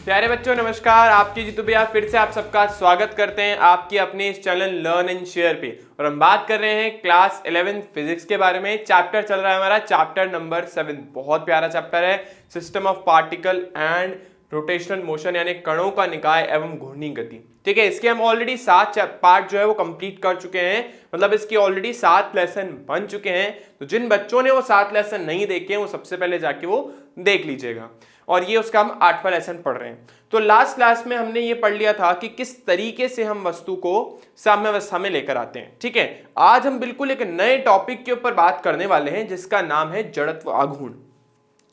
प्यारे बच्चों नमस्कार, आपकी जीतू भैया फिर से आप सबका स्वागत करते हैं आपकी अपने इस चैनल लर्न एंड शेयर पे। और हम बात कर रहे हैं क्लास 11 फिजिक्स के बारे में। चैप्टर चल रहा है हमारा चैप्टर नंबर 7। बहुत प्यारा चैप्टर है, system of particle and rotational motion, यानी कणों का निकाय एवं घूर्णी गति। ठीक है, इसके हम ऑलरेडी 7 पार्ट जो है वो कंप्लीट कर चुके हैं, मतलब इसके ऑलरेडी 7 लेसन बन चुके हैं। तो जिन बच्चों ने वो 7 लेसन नहीं देखे वो सबसे पहले जाके वो देख लीजिएगा। और ये उसका हम 8वां लेसन पढ़ रहे हैं। तो लास्ट क्लास में हमने ये पढ़ लिया था कि किस तरीके से हम वस्तु को साम्यावस्था में लेकर आते हैं। ठीक है, आज हम बिल्कुल एक नए टॉपिक के ऊपर बात करने वाले हैं जिसका नाम है जड़त्व आघूर्ण।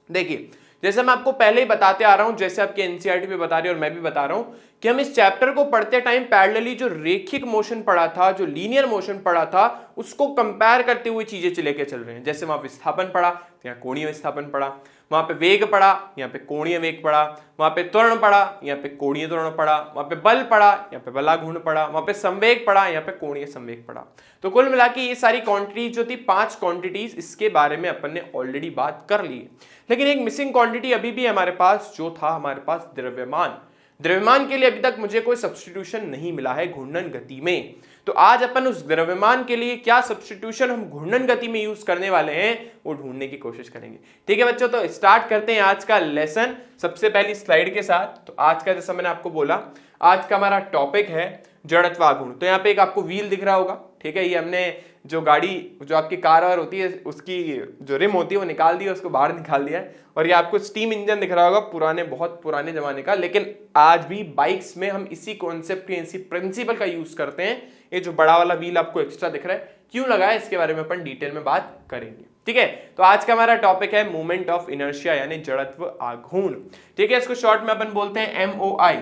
देखिए, जैसे मैं आपको पहले ही बताते आ रहा हूं, जैसे आपके एनसीईआरटी पे बता रही है और मैं भी बता रहा हूं कि हम इस चैप्टर को पढ़ते टाइम पैरेलली जो रेखिक मोशन पढ़ा था, जो लीनियर मोशन पढ़ा था, उसको कंपेयर करते हुए चीजें लेके चल रहे हैं। जैसे वहां विस्थापन पढ़ा तो यहाँ कोणीय विस्थापन पढ़ा, वहां पे वेग पढ़ा यहाँ पे कोणीय वेग पढ़ा, वहां पे त्वरण पढ़ा यहाँ पे कोणीय त्वरण पढ़ा, वहां पे बल पढ़ा यहाँ पे बलाघूर्ण पढ़ा, वहां पे संवेग पढ़ा यहाँ पे कोणीय संवेग पढ़ा। तो कुल मिला के ये सारी क्वांटिटीज जो थी 5 क्वांटिटीज, इसके बारे में अपन ने ऑलरेडी बात कर ली है। लेकिन एक मिसिंग क्वांटिटी अभी भी हमारे पास जो था, हमारे पास द्रव्यमान। द्रव्यमान के लिए अभी तक मुझे कोई सब्स्टिट्यूशन नहीं मिला है घूर्णन गति में। तो आज अपन उस द्रव्यमान के लिए क्या सब्स्टिट्यूशन हम घूर्णन गति में यूज करने वाले हैं वो ढूंढने की कोशिश करेंगे। ठीक है बच्चों, तो स्टार्ट करते हैं आज का लेसन सबसे पहली स्लाइड के साथ। तो आज का, जैसा मैंने आपको बोला, आज का हमारा टॉपिक है जड़त्व आघूर्ण। तो यहाँ पे एक आपको व्हील दिख रहा होगा। ठीक है, ये हमने जो गाड़ी, जो आपकी कार वार होती है, उसकी जो रिम होती है वो निकाल दी है, उसको बाहर निकाल दिया है। और ये आपको स्टीम इंजन दिख रहा होगा, पुराने, बहुत पुराने जमाने का। लेकिन आज भी बाइक्स में हम इसी कॉन्सेप्ट के, इसी प्रिंसिपल का यूज करते हैं। ये जो बड़ा वाला व्हील आपको एक्स्ट्रा दिख रहा है, क्यों लगा है, इसके बारे में अपन डिटेल में बात करेंगे। ठीक है, तो आज का हमारा टॉपिक है मोमेंट ऑफ इनर्शिया यानी जड़त्व आघूर्ण। ठीक है, इसको शॉर्ट में अपन बोलते हैं MOI।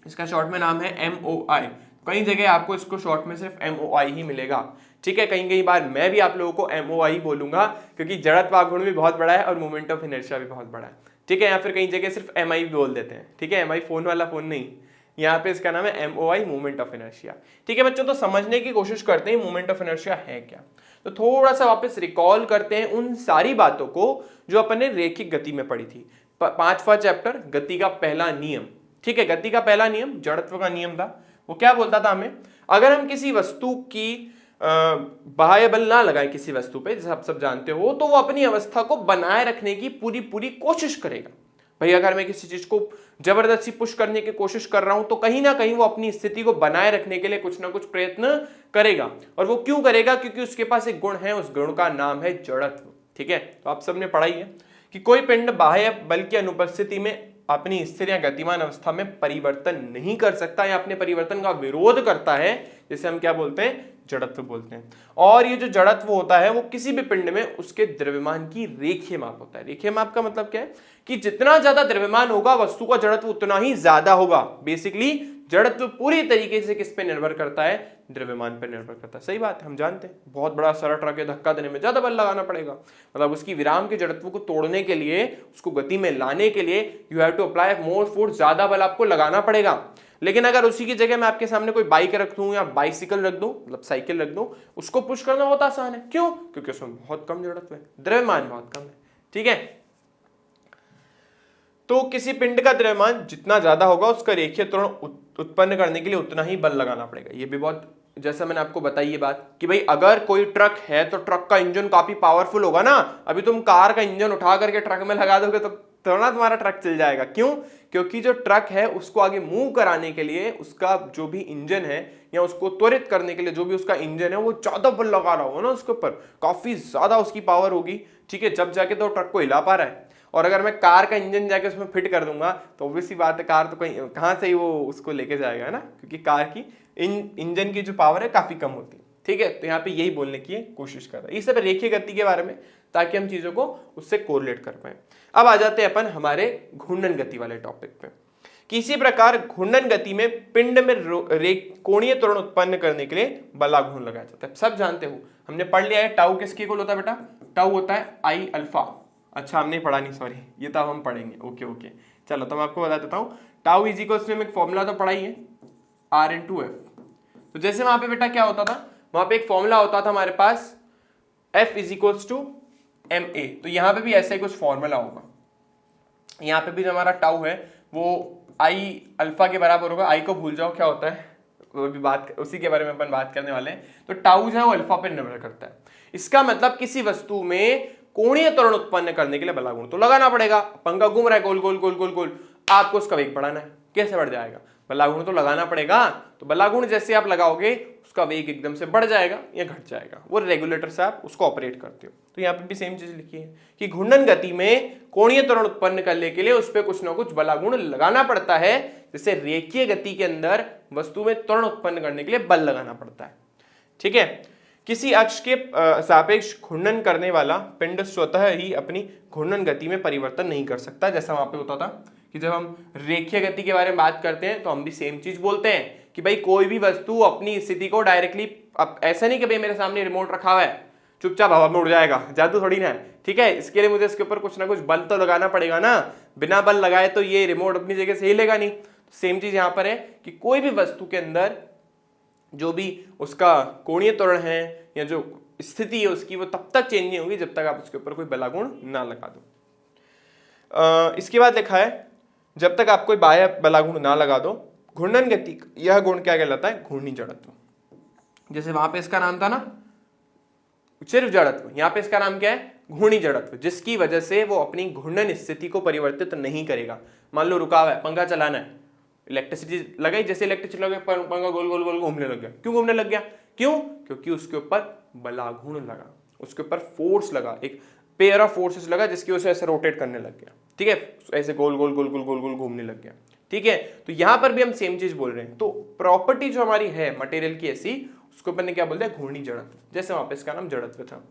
इसका शॉर्ट में नाम है MOI। कई जगह आपको इसको शॉर्ट में सिर्फ MOI ही मिलेगा। ठीक है, कई बार मैं भी आप लोगों को MOI बोलूंगा, क्योंकि जड़त्व आघूर्ण भी बहुत बड़ा है और मोमेंट ऑफ इनर्शिया भी बहुत बड़ा है। ठीक है, या फिर कई जगह सिर्फ MI भी बोल देते हैं। ठीक है, MI फोन वाला फोन नहीं, यहाँ पे इसका नाम है MOI, मोमेंट ऑफ इनर्शिया। ठीक है बच्चों, तो समझने की कोशिश करते हैं मोमेंट ऑफ इनर्शिया है क्या। तो थोड़ा सा वापस रिकॉल करते हैं उन सारी बातों को जो अपन ने रेखिक गति में पढ़ी थी। 5वां चैप्टर, गति का पहला नियम। ठीक है, गति का पहला नियम जड़त्व का नियम था। वो क्या बोलता था हमें, अगर हम किसी वस्तु की बाह्य बल ना लगाए किसी वस्तु पे, जैसे आप सब जानते हो, तो वो अपनी अवस्था को बनाए रखने की पूरी कोशिश करेगा। भाई अगर मैं किसी चीज को जबरदस्ती पुश करने की कोशिश कर रहा हूं तो कहीं ना कहीं वो अपनी स्थिति को बनाए रखने के लिए कुछ ना कुछ प्रयत्न करेगा। और वो क्यों करेगा, क्योंकि उसके पास एक गुण है, उस गुण का नाम है जड़त्व। ठीक है, तो आप सबने पढ़ा ही है कि कोई पिंड बाह्य बल की अनुपस्थिति में अपनी स्थिर या गतिमान अवस्था में परिवर्तन नहीं कर सकता या अपने परिवर्तन का विरोध करता है, जिसे हम क्या बोलते हैं, जड़त्व बोलते हैं। और ये जो जड़त्व होता है वो किसी भी पिंड में उसके द्रव्यमान की रेखीय माप होता है। रेखीय माप का मतलब क्या है कि जितना ज्यादा द्रव्यमान होगा वस्तु का जड़त्व उतना ही ज्यादा होगा। बेसिकली जड़त्व पूरी तरीके से किस पे निर्भर करता है, द्रव्यमान पर निर्भर करता है। सही बात है, हम जानते हैं बहुत बड़ा सारा ट्रक है, धक्का देने में ज्यादा बल लगाना पड़ेगा। मतलब उसकी विराम के जड़त्व को तोड़ने के लिए, उसको गति में लाने के लिए you have to apply more force, ज्यादा बल आपको लगाना पड़ेगा। लेकिन अगर उसी की जगह मैं आपके सामने कोई बाइक रख दूं या बाइसिकल रख दूं, मतलब साइकिल रख दूं, उसको पुश करना बहुत आसान है। क्यों, क्योंकि उसमें बहुत कम जड़त्व है, द्रव्यमान बहुत कम है। ठीक है, तो किसी पिंड का द्रव्यमान जितना ज्यादा होगा उसका रेखीय त्वरण उत्पन्न करने के लिए उतना ही बल लगाना पड़ेगा। ये भी बहुत, जैसा मैंने आपको बताई ये बात कि भाई अगर कोई ट्रक है तो ट्रक का इंजन काफी पावरफुल होगा ना। अभी तुम कार का इंजन उठा करके ट्रक में लगा दोगे तो थोड़ा तुम्हारा ट्रक चल जाएगा। क्यों, क्योंकि जो ट्रक है उसको आगे मूव कराने के लिए उसका जो भी इंजन है या उसको त्वरित करने के लिए जो भी उसका इंजन है वो ज्यादा बल लगा रहा होगा ना, उसके ऊपर काफी ज्यादा उसकी पावर होगी। ठीक है, जब जाके तो ट्रक को हिला पा रहा है। और अगर मैं कार का इंजन जाके उसमें फिट कर दूंगा तो ऑब्वियसली बात है, कार तो कहीं कहां से ही वो उसको लेके जाएगा, है ना, क्योंकि कार की इंजन की जो पावर है काफी कम होती है। ठीक है, तो यहाँ पे यही बोलने की कोशिश कर रहा है, ये सब रेखीय गति के बारे में, ताकि हम चीजों को उससे कोरिलेट कर पाए। अब आ जाते हैं अपन हमारे घूर्णन गति वाले टॉपिक पे। किसी प्रकार घूर्णन गति में पिंड में कोणीय त्वरण उत्पन्न करने के लिए बलाघूर्ण लगाया जाता है। सब जानते हो, हमने पढ़ लिया है टाउ किसके इक्वल होता है बेटा, टाउ होता है आई अल्फा। अच्छा हमने पढ़ा नहीं, सॉरी, ये तो हम पढ़ेंगे। ओके, चलो तो मैं आपको बता देता हूँ। टाउ इज इक्वल्स टू, एक फॉर्मूला तो पढ़ा ही है, R/F। तो जैसे वहां पे बेटा क्या होता था, वहां पे एक फॉर्मूला होता था हमारे पास F is equals to MA। तो यहां पे भी ऐसा ही कुछ फॉर्मूला होगा। यहाँ पे भी जो हमारा टाउ है वो आई अल्फा के बराबर होगा। आई को भूल जाओ क्या होता है, वो भी बात उसी के बारे में अपन बात करने वाले हैं। तो टाउ जो है वो अल्फा पर निर्भर करता है। इसका मतलब किसी वस्तु में कोणीय त्वरण उत्पन्न करने के लिए बल गुण तो लगाना पड़ेगा। पंखा घूम रहा है गोल गोल गोल गोल गोल, आपको उसका वेग बढ़ाना है, कैसे बढ़ जाएगा? बल गुण तो लगाना पड़ेगा। तो बल गुण जैसे आप लगाओगे उसका वेग एकदम से बढ़ जाएगा या घट जाएगा, वो रेगुलेटर से आप उसको ऑपरेट करते हो। तो यहाँ पे भी सेम चीज लिखी है कि घूर्णन गति में कोणीय त्वरण उत्पन्न करने के लिए उस पर कुछ ना कुछ बल गुण लगाना पड़ता है। जैसे रेखीय गति के अंदर वस्तु में त्वरण उत्पन्न करने के लिए बल लगाना पड़ता है। ठीक है, किसी अक्ष के सापेक्ष घूर्णन करने वाला पिंड स्वतः ही अपनी घूर्णन गति में परिवर्तन नहीं कर सकता। जैसा वहां पे होता था कि जब हम रेखीय गति के बारे में बात करते हैं तो हम भी सेम चीज बोलते हैं कि भाई कोई भी वस्तु अपनी स्थिति को डायरेक्टली, अब ऐसा नहीं कि भाई मेरे सामने रिमोट रखा हुआ है चुपचाप हवा में उड़ जाएगा, जादू थोड़ी ना है। ठीक है, इसके लिए मुझे इसके ऊपर कुछ ना कुछ बल तो लगाना पड़ेगा ना, बिना बल लगाए तो ये रिमोट अपनी जगह से हिलेगा नहीं। सेम चीज यहां पर है कि कोई भी वस्तु के अंदर जो भी उसका कोणीय त्वरण है या जो स्थिति है उसकी, वो तब तक चेंज नहीं होगी जब तक आप उसके ऊपर कोई बल गुण ना लगा दो। इसके बाद लिखा है जब तक आप कोई बाह्य बल गुण ना लगा दो। घूर्णन गति यह गुण क्या कहलाता है? घूर्णी जड़त्व। जैसे वहां पे इसका नाम था ना सिर्फ जड़त्व, यहाँ पे इसका नाम क्या है? घूर्णी जड़त्व, जिसकी वजह से वो अपनी घूर्णन स्थिति को परिवर्तित नहीं करेगा। मान लो रुका हुआ है, पंखा चलाना है, इलेक्ट्रिसिटी लगाई, जैसे इलेक्ट्रिसिटी लगे पंखा गोल गोल गोल घूमने लग गया। क्यों घूमने लग गया? क्यों? क्योंकि उसके ऊपर बलाघूर्ण लगा, उसके ऊपर फोर्स लगा, एक पेयर ऑफ फोर्सेस लगा जिसकी वजह से ऐसे रोटेट करने लग गया। ठीक है, ऐसे गोल गोल गोल गोल गोल गोल घूमने लग गया। ठीक है, तो यहां पर भी हम सेम चीज बोल रहे हैं। तो प्रॉपर्टी जो हमारी है मटेरियल की ऐसी, उसको अपन ने क्या बोलते हैं? घूर्णी जड़त्व। जैसे वहां पे इसका नाम जड़त्व था।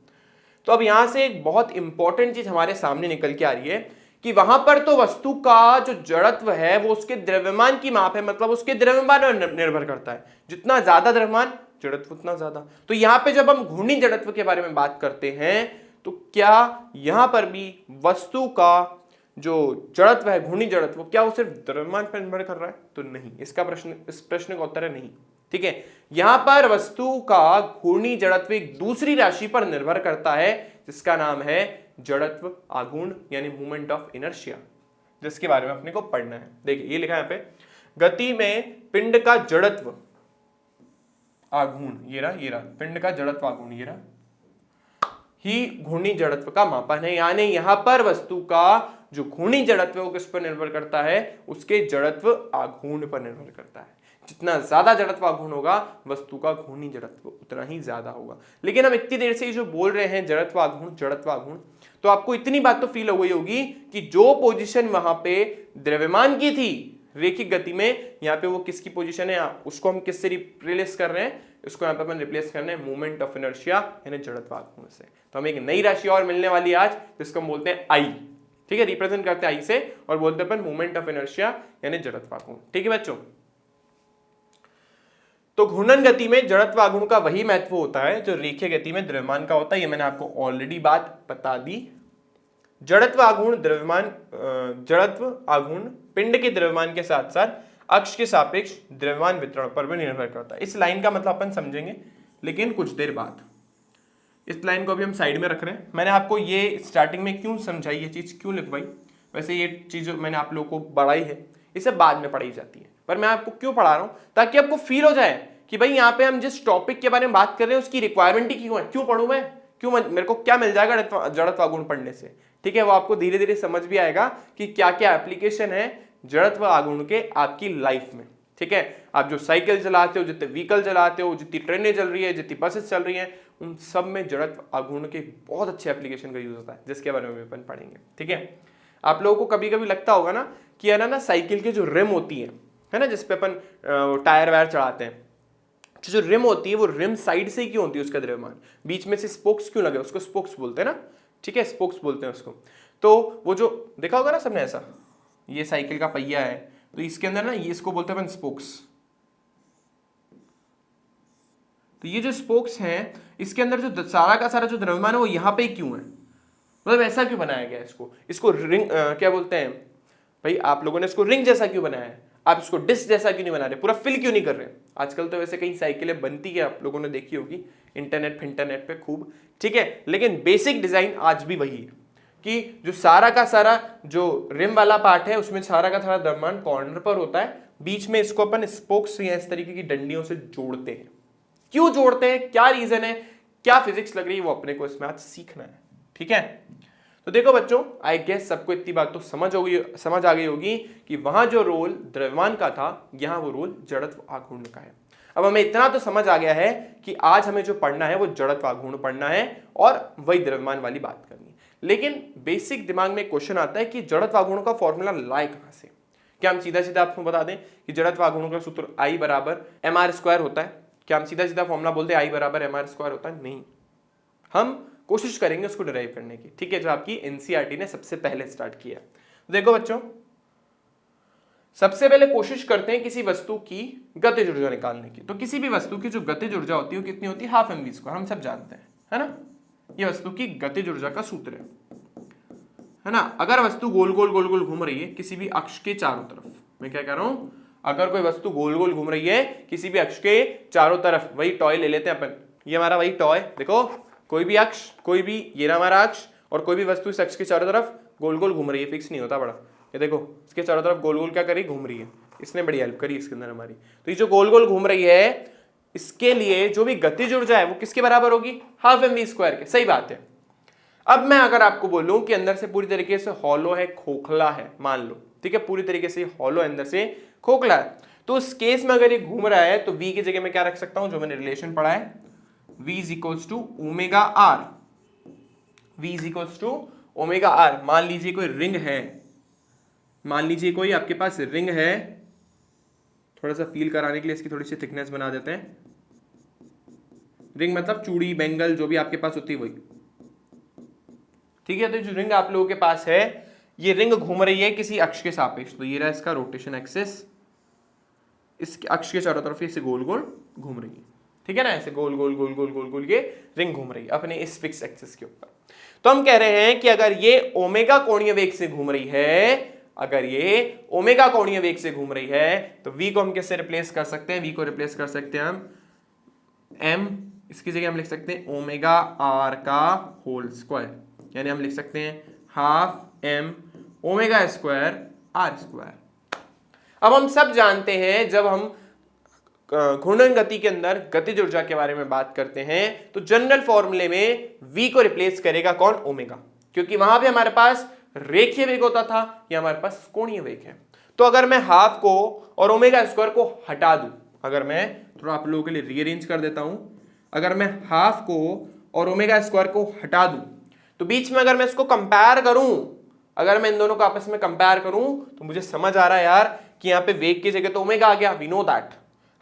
तो अब यहां से एक बहुत इंपॉर्टेंट चीज हमारे सामने निकल के आ रही है कि वहां पर तो वस्तु का जो जड़त्व है वो उसके द्रव्यमान की माप है, मतलब उसके द्रव्यमान पर निर्भर करता है। जितना ज्यादा द्रव्यमान जड़त्व उतना ज्यादा। तो यहां पे जब हम घूर्णी जड़त्व के बारे में बात करते हैं तो क्या यहां पर भी वस्तु का जो जड़त्व है, घूर्णी जड़त्व, क्या वो सिर्फ द्रव्यमान पर निर्भर कर रहा है? तो नहीं। इसका प्रश्न, इस प्रश्न का उत्तर है नहीं। ठीक है, यहां पर वस्तु का घूर्णी जड़त्व एक दूसरी राशि पर निर्भर करता है जिसका नाम है जड़त्व आघूर्ण, यानी मूवमेंट ऑफ इनर्शिया, जिसके बारे में अपने को पढ़ना है। देखिए ये लिखा है यहाँ पे, गति में पिंड का जड़त्व आघूर्ण, ये रहा पिंड का जड़त्व आघूर्ण, ये रहा ही घूर्णी जड़त्व का मापन है। यानी यहां पर वस्तु का जो घूर्णी जड़त्व है वो किस पर निर्भर करता है? उसके जड़त्व आघूर्ण पर निर्भर करता है। जितना ज्यादा जड़त्व आघूर्ण होगा वस्तु का घूर्णी जड़त्व उतना ही ज्यादा होगा। लेकिन हम इतनी देर से जो बोल रहे हैं जड़त्व आघूर्ण, तो आपको इतनी बात तो फील हो गई होगी कि जो पोजीशन वहां पे द्रव्यमान की थी रेखिक गति में, यहाँ पे वो किसकी पोजीशन है? उसको हम किससे रिप्लेस कर रहे हैं? इसको यहाँ पे अपन रिप्लेस करना है मूवमेंट ऑफ इनर्शिया यानी जड़त्व आघूर्ण से। तो हमें एक नई राशि और मिलने वाली है आज, जिसको हम बोलते हैं आई। ठीक है, रिप्रेजेंट करते हैं आई से और बोलते हैं अपन मूवमेंट ऑफ इनर्शिया यानी जड़त्व आघूर्ण। ठीक है बच्चों, तो घूर्णन गति में जड़त्व आघूर्ण का वही महत्व होता है जो रेखीय गति में द्रव्यमान का होता है। ये मैंने आपको ऑलरेडी बात बता दी। जड़त्व आघूर्ण जड़त्व आघूर्ण पिंड के द्रव्यमान के साथ साथ अक्ष के सापेक्ष द्रव्यमान वितरण पर भी निर्भर करता है। इस लाइन का मतलब अपन समझेंगे लेकिन कुछ देर बाद। इस लाइन को अभी हम साइड में रख रहे हैं। मैंने आपको ये स्टार्टिंग में क्यों समझाई, ये चीज क्यों लिखवाई? वैसे ये चीज मैंने आप लोगों को पढ़ाई है, इसे बाद में पढ़ाई जाती है, पर मैं आपको क्यों पढ़ा रहा हूं? ताकि आपको फील हो जाए कि भाई यहाँ पे हम जिस टॉपिक के बारे में बात कर रहे हैं उसकी रिक्वायरमेंट ही क्यों है, क्यों पढ़ूं मैं, क्यों मेरे को क्या मिल जाएगा जड़त्व आघूर्ण पढ़ने से। ठीक है, वो आपको धीरे धीरे समझ भी आएगा कि क्या क्या एप्लीकेशन है जड़त्व आघूर्ण के आपकी लाइफ में। ठीक है, आप जो साइकिल चलाते हो, जितने व्हीकल चलाते हो, जितनी ट्रेनें चल रही है, जितनी बसेस चल रही हैं, उन सब में जड़त्व आघूर्ण के बहुत अच्छे एप्लीकेशन का यूज होता है, जिसके बारे में अपन पढ़ेंगे। ठीक है, आप लोगों को कभी कभी लगता होगा ना कि ना साइकिल की जो रिम होती है ना, जिसपे अपन टायर वायर चढ़ाते हैं, जो रिम होती है वो रिम साइड से ही क्यों होती है? उसका द्रव्यमान बीच में से स्पोक्स क्यों लगे? उसको स्पोक्स बोलते हैं ना। ठीक है, स्पोक्स बोलते हैं उसको। तो वो जो देखा होगा ना सबने, ऐसा ये साइकिल का पहिया है तो इसके अंदर ना ये इसको बोलते हैं अपन स्पोक्स। तो ये जो स्पोक्स हैं इसके अंदर जो सारा का सारा जो द्रव्यमान है वो यहाँ पे क्यों है? मतलब ऐसा क्यों बनाया गया इसको रिंग क्या बोलते हैं भाई? आप लोगों ने इसको रिंग जैसा क्यों बनाया है? आप इसको डिस्क जैसा क्यों नहीं बना रहे? पूरा फिल क्यों नहीं कर रहे? आजकल तो वैसे कई साइकिलें बनती है, आप लोगों ने देखी होगी इंटरनेट पे खूब। ठीक है, लेकिन बेसिक डिजाइन आज भी वही है। कि जो सारा का सारा जो रिम वाला पार्ट है उसमें सारा का सारा द्रव्यमान कॉर्नर पर होता है, बीच में इसको अपन स्पोक्स या इस तरीके की डंडियों से जोड़ते हैं। क्यों जोड़ते हैं, क्या रीजन है, क्या फिजिक्स लग रही है, वो अपने को इसमें आज सीखना है। ठीक है, तो देखो बच्चों, आई गेस सबको इतनी बात तो समझ आ गई होगी कि वहां जो रोल द्रव्यमान का था, यहां वो रोल जड़त्व आघूर्ण का है। अब हमें इतना तो समझ आ गया है कि आज हमें जो पढ़ना है वो जड़त्व आघूर्ण पढ़ना है और वही द्रव्यमान वाली बात करनी है। लेकिन बेसिक दिमाग में क्वेश्चन आता है कि जड़त्व आघूर्ण का फॉर्मूला लाए कहां से। क्या हम सीधा सीधा आपको बता दें कि जड़त्व आघूर्ण का सूत्र I बराबर mr² होता है? क्या हम सीधा सीधा फॉर्मूला बोलते हैं I बराबर mr² होता है? नहीं, हम कोशिश करेंगे उसको डिराइव करने की। ठीक है, जो आपकी एनसीईआरटी ने सबसे पहले स्टार्ट किया। देखो बच्चों, सबसे पहले कोशिश करते हैं किसी वस्तु की गतिज ऊर्जा निकालने की। तो किसी भी वस्तु की जो गतिज ऊर्जा होती है वो कितनी होती है? हाफ mv², हम सब जानते हैं, है ना। ये वस्तु की गतिज ऊर्जा का सूत्र है ना। अगर वस्तु गोल गोल गोल गोल घूम रही है किसी भी अक्ष के चारों तरफ, मैं क्या कह रहा हूं, अगर कोई वस्तु गोल गोल घूम रही है किसी भी अक्ष के चारों तरफ, वही टॉय ले लेते हैं अपन, ये हमारा वही टॉय, देखो कोई भी अक्ष, कोई भी, ये रहा हमारा अक्ष, और कोई भी वस्तु इस अक्ष के चारों तरफ गोल गोल घूम रही है, फिक्स नहीं होता बड़ा, ये देखो इसके चारों तरफ गोल गोल क्या करी, घूम रही है। इसने बड़ी हेल्प करी इसके अंदर हमारी। तो ये जो गोल गोल घूम रही है इसके लिए जो भी गतिज ऊर्जा है वो किसके बराबर होगी? हाफ mv² के। सही बात है। अब मैं अगर आपको बोलूं कि अंदर से पूरी तरीके से हॉलो है, खोखला है, मान लो, ठीक है, पूरी तरीके से हॉलो अंदर से खोखला है, तो उस केस में अगर ये घूम रहा है तो v की जगह मैं क्या रख सकता हूं, जो मैंने रिलेशन पढ़ा है, v is equals to omega R. v is equals to omega R. मान लीजिए कोई रिंग है, मान लीजिए कोई आपके पास रिंग है, थोड़ा सा फील कराने के लिए इसकी थोड़ी सी थिकनेस बना देते हैं। रिंग मतलब चूड़ी, बेंगल, जो भी आपके पास होती है वही, ठीक है। तो जो रिंग आप लोगों के पास है, ये रिंग घूम रही है किसी अक्ष के सापेक्ष, तो ये रहा इसका रोटेशन एक्सिस, इस अक्ष के चारों तरफ इसे गोल गोल घूम रही है, ठीक है ना, ऐसे गोल गोल गोल गोल गोल गोल ये रिंग घूम रही है अपने इस फिक्स एक्सिस के ऊपर। तो हम कह रहे हैं कि अगर ये ओमेगा कोणीय वेग से घूम रही है, अगर ये ओमेगा कोणीय वेग से घूम रही है, तो v को हम कैसे रिप्लेस कर सकते हैं? v को रिप्लेस कर सकते हैं हम m, इसकी जगह हम लिख सकते हैं ओमेगा r का होल स्क्वायर, यानी हम लिख सकते हैं half m omega square r²। अब हम सब जानते हैं जब हम घूर्णन गति के अंदर गतिज ऊर्जा के बारे में बात करते हैं तो जनरल फॉर्मूले में v को रिप्लेस करेगा कौन? ओमेगा, क्योंकि वहां पे हमारे पास रेखीय वेग होता था, या हमारे पास कोणीय वेग है। तो अगर मैं हाफ को और ओमेगा स्क्वायर को हटा दूं, अगर मैं थोड़ा आप लोगों के लिए रीअरेंज कर देता हूं, अगर मैं हाफ को और ओमेगा स्क्वायर को हटा दूं तो बीच में अगर मैं इसको कंपेयर करूं, अगर मैं इन दोनों को आपस में कंपेयर करूं तो मुझे समझ आ रहा है यार कि यहाँ पे वेग की जगह तो ओमेगा आ गया, वी नो दैट,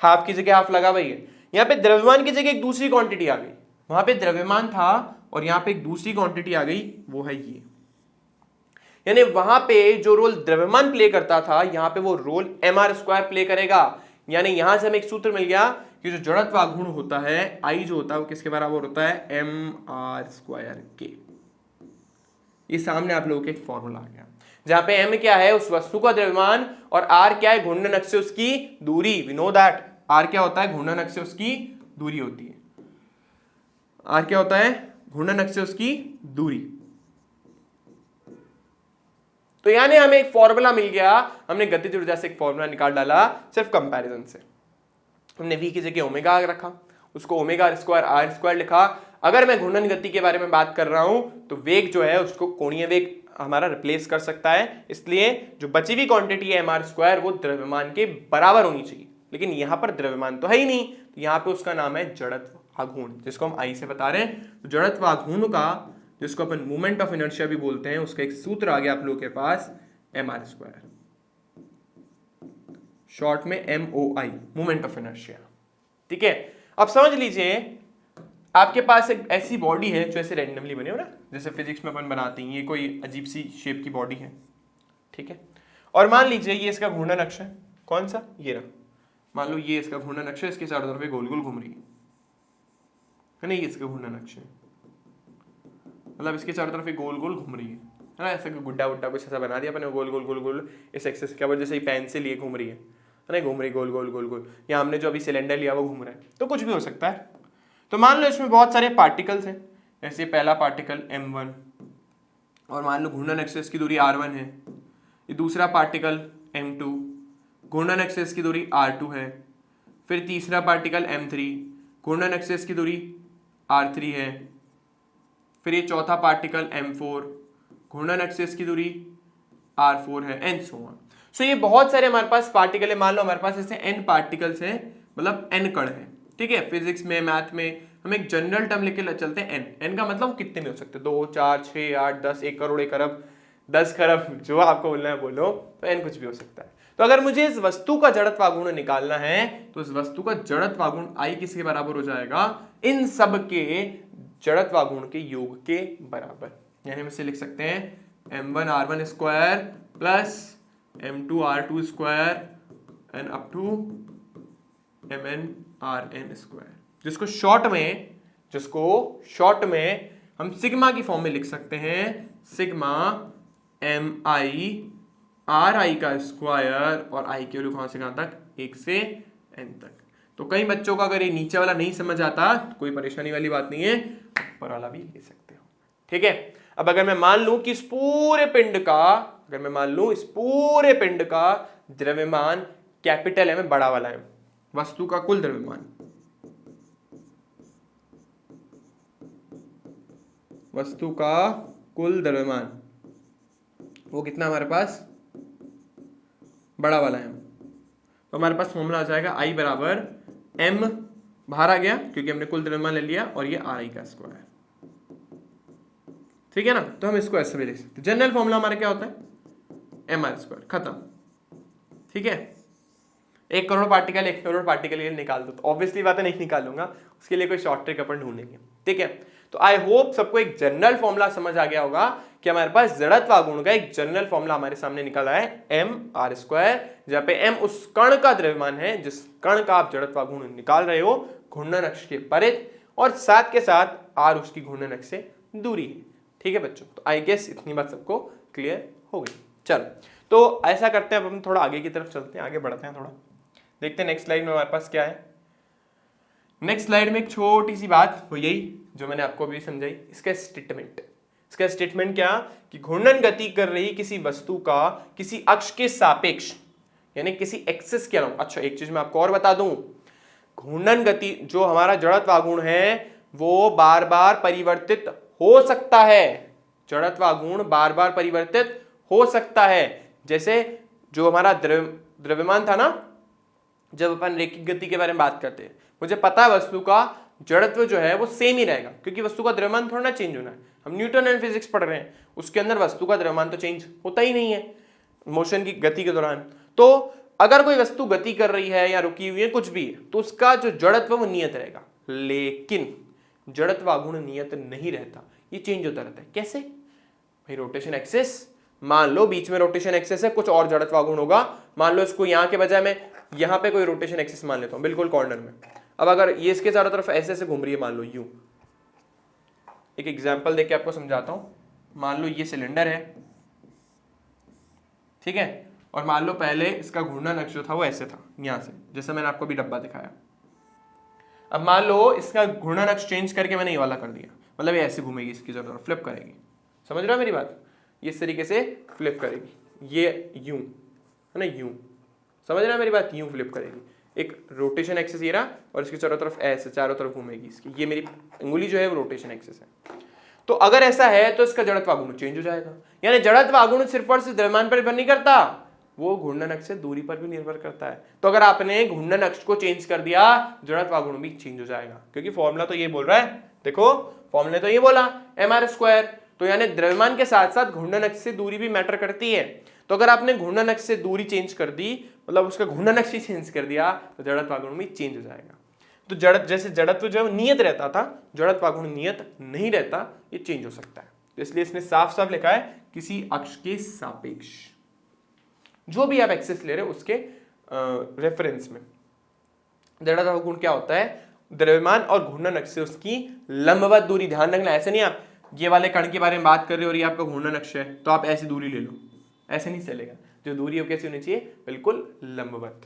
हाफ की जगह हाफ लगा हुई है। यहाँ पे द्रव्यमान की जगह एक दूसरी क्वांटिटी आ गई, वहां पे द्रव्यमान था और यहाँ पे एक दूसरी क्वांटिटी आ गई, वो है ये, यानी वहां पे जो रोल द्रव्यमान प्ले करता था यहाँ पे वो रोल mr² प्ले करेगा। यानी यहां से हमें एक सूत्र मिल गया कि जो जड़त्व आघूर्ण होता है I जो होता है वो किसके बराबर होता है? mr² के। ये सामने आप लोगों के एक फॉर्मूला आ गया, जहां पे m क्या है उस वस्तु का द्रव्यमान और r क्या है घूर्णन अक्ष से उसकी दूरी। वी नो दैट r क्या होता है? घूर्णन अक्ष से उसकी दूरी होती है। r क्या होता है? घूर्णन अक्ष से उसकी दूरी। तो यानी हमें एक फॉर्मूला मिल गया, हमने गतिज ऊर्जा से एक फॉर्मूला निकाल डाला सिर्फ कंपैरिजन से। हमने v की जगह ओमेगा रखा, उसको ओमेगा स्क्वायर r² लिखा। अगर मैं घूर्णन गति के बारे में बात कर रहा हूं तो वेग जो है उसको कोणीय वेग हमारा रिप्लेस कर सकता है, इसलिए जो बची हुई क्वांटिटी है mr² वो द्रव्यमान के बराबर होनी चाहिए। लेकिन यहां पर द्रव्यमान तो है ही नहीं, तो यहां पे उसका नाम है जड़त्व आघूर्ण, जिसको हम I से बता रहे हैं। तो जड़त्व आघूर्ण का, जिसको अपन मोमेंट ऑफ इनर्शिया भी बोलते हैं, उसका एक सूत्र आ गया आप लोगों के पास mr², शॉर्ट में MOI, मोमेंट ऑफ इनर्शिया। ठीक है, अब समझ लीजिए आपके पास एक ऐसी बॉडी है जो ऐसे रैंडमली बने हो ना, जैसे फिजिक्स में अपन बनाते हैं, ये कोई अजीब सी शेप की बॉडी है, ठीक है। और मान लीजिए ये इसका घूर्णन अक्ष है, कौन सा? ये रहा। मान लो ये इसका घूर्णन अक्ष है, इसके चारों तरफ गोल गोल घूम रही है ना, ये इसका घूर्णन अक्ष है, मतलब इसके चारों तरफ गोल गोल घूम रही है ना, ऐसा गुड्डा वुड्डा कुछ ऐसा बना दिया अपने, गोल गोल गोल गोल इस एक्सिस के ऊपर, जैसे ही पेन से लिए घूम रही है ना, घूम रही गोल गोल गोल गोल। या हमने जो अभी सिलेंडर लिया वो घूम रहा है, तो कुछ भी हो सकता है। तो मान लो इसमें बहुत सारे पार्टिकल्स हैं, जैसे पहला पार्टिकल m1, और मान लो घूर्णन एक्सिस की दूरी r1 है, ये दूसरा पार्टिकल m2, घूर्णन एक्सिस की दूरी r2 है, फिर तीसरा पार्टिकल m3, घूर्णन एक्सिस की दूरी r3 है, फिर ये चौथा पार्टिकल m4, घूर्णन एक्सिस की दूरी r4 है, एंड सो ऑन। सो ये बहुत सारे हमारे पास पार्टिकल है। मान लो हमारे पास ऐसे n पार्टिकल्स हैं, मतलब n कण है, ठीक है। फिजिक्स में, मैथ में हम एक जनरल टर्म लेके चलते हैं n का मतलब कितने भी हो सकते हैं, 2 4 6 8 10 1 करोड़ 1 अरब 10 खरब, जो आपको बोलना है बोलो, तो n कुछ भी हो सकता है। तो अगर मुझे इस वस्तु का जड़त्वागुण निकालना है तो इस वस्तु का जड़त्वागुण I किसके बराबर हो जाएगा, इन सब के जड़त्वागुण के योग के बराबर। यानी हम इसे लिख सकते हैं m1 r1 square plus m2 r2 square and up to mn rn square, जिसको शॉर्ट में हम सिग्मा की फॉर्म में लिख सकते हैं, सिग्मा mi ri का स्क्वायर, और i की वैल्यू कहां से कहां तक, 1 से n तक। तो कई बच्चों का अगर ये नीचे वाला नहीं समझ आता तो कोई परेशानी वाली बात नहीं है, ऊपर वाला भी ले सकते हो, ठीक है। अब अगर मैं मान लूं कि इस पूरे पिंड का द्रव्यमान कैपिटल है, बड़ा वाला है, वस्तु का कुल द्रव्यमान, वो कितना हमारे पास, बड़ा वाला है, तो हमारे पास फॉर्मूला आ जाएगा I बराबर m, बाहर आ गया क्योंकि हमने कुल द्रव्यमान ले लिया, और ये ri का स्क्वायर, ठीक है ना। तो हम इसको ऐसे भी लिख सकते हैं। जनरल फॉर्मूला हमारा क्या होता है, mr स्क्वायर, खत्म, ठीक है। 1 करोड़ पार्टिकल के लिए निकाल दो, तो ऑब्वियसली बात है नहीं निकालूंगा, उसके लिए कोई शॉर्ट ट्रिक अपन ढूंढेंगे, ठीक है। तो आई होप सबको एक जनरल फॉर्मूला समझ आ गया होगा कि हमारे पास जड़त्वागुण का एक जनरल फॉर्मूला हमारे सामने निकला है mr स्क्वायर, जहां पे m उस कण का द्रव्यमान है जिस कण का आप जड़त्वागुण निकाल रहे हो घूर्णन अक्ष के परित, और साथ के साथ r उसकी घूर्णन अक्ष से दूरी है, ठीक है बच्चों। तो आई गेस इतनी बात सबको क्लियर हो गई। चलो तो ऐसा करते हैं, अब हम थोड़ा आगे की तरफ चलते हैं, आगे बढ़ते हैं, थोड़ा देखते हैं नेक्स्ट स्लाइड में हमारे पास क्या है। नेक्स्ट स्लाइड में एक छोटी सी बात हो, यही जो मैंने आपको अभी समझाई, इसका स्टेटमेंट क्या, कि घूर्णन गति कर रही किसी वस्तु का किसी अक्ष के सापेक्ष, यानी किसी एक्सिस के अलावा। अच्छा एक चीज मैं आपको और बता दूं, घूर्णन गति जो हमारा जड़त्वागुण है वो बार बार परिवर्तित हो सकता है, जड़त्वागुण बार बार परिवर्तित हो सकता है। जैसे जो हमारा द्रव्यमान था ना, जब अपन रैखिक गति के बारे में बात करते हैं, मुझे पता है वस्तु का जड़त्व जो है वो सेम ही रहेगा, क्योंकि वस्तु का द्रव्यमान थोड़ा ना चेंज होना है। हम न्यूटन एंड फिजिक्स पढ़ रहे हैं, उसके अंदर वस्तु का द्रव्यमान तो चेंज होता ही नहीं है मोशन की गति के दौरान। तो अगर कोई वस्तु गति कर रही है या रुकी हुई है, कुछ भी है, तो उसका जो जड़त्व वो नियत रहेगा, लेकिन जड़त्वागुण नियत नहीं रहता, ये चेंज होता रहता है। कैसे भाई, रोटेशन एक्सिस, मान लो बीच में रोटेशन एक्सिस है, कुछ और जड़त्वागुण होगा, मान लो इसको यहाँ के बजाय मैं यहाँ पे कोई रोटेशन एक्सिस मान लेता हूँ बिल्कुल कॉर्नर में। अब अगर ये इसके चारों तरफ ऐसे ऐसे घूम रही है, मान लो यूं, एक एग्जांपल देके आपको समझाता हूँ। मान लो ये सिलेंडर है, ठीक है, और मान लो पहले इसका घूर्णन अक्ष जो था वो ऐसे था, यहाँ से, जैसे मैंने आपको अभी डब्बा दिखाया। अब मान लो इसका घूर्णन अक्ष चेंज करके मैंने ये वाला कर दिया, मतलब ये ऐसे घूमेगी, इसकी जरूरत फ्लिप करेगी, समझ रहे हो मेरी बात, ये इस तरीके से फ्लिप करेगी, ये यूं है ना, यूं, समझ रहे हो मेरी बात, यूं फ्लिप करेगी, एक रोटेशन एक्सिस ये रहा, और इसकी चारों तरफ ऐसे चारों तरफ घूमेगी इसकी, ये मेरी अंगुली जो है वो रोटेशन एक्सिस है। तो अगर ऐसा है तो इसका जड़त्वागुण चेंज हो जाएगा, यानी जड़त्वागुण सिर्फ और सिर्फ द्रव्यमान पर निर्भर नहीं करता, वो घूर्णन अक्ष से दूरी पर भी निर्भर करता है। तो अगर आपने घूर्णन अक्ष को चेंज कर दिया, जड़त्वागुण भी चेंज हो जाएगा, क्योंकि फॉर्मूला तो ये बोल रहा है, देखो फॉर्मूला तो ये बोला mr स्क्वायर, तो यानी द्रव्यमान के साथ साथ घूर्णन अक्ष से दूरी भी मैटर करती है। तो अगर आपने घूर्णन अक्ष से दूरी चेंज कर दी, मतलब उसका घूर्णन अक्ष ही चेंज कर दिया, तो जड़त्वागुण भी चेंज हो जाएगा। तो जैसे जड़त्व जो नियत रहता था, जड़त्वागुण नियत नहीं रहता, ये चेंज हो सकता है। तो इसलिए इसने साफ साफ लिखा है किसी अक्ष के सापेक्ष, जो भी आप एक्सिस ले रहे हो उसके रेफरेंस में। जड़त्वागुण क्या होता है, द्रव्यमान और घूर्णन अक्ष से उसकी लंबवत दूरी, ध्यान रखना, ऐसे नहीं आप ये वाले कण के बारे में बात कर रहे हो और ये आपका घूर्णन अक्ष है तो आप ऐसी दूरी ले लो, ऐसे नहीं चलेगा। जो दूरी हो कैसी होनी चाहिए, बिल्कुल लंबवत।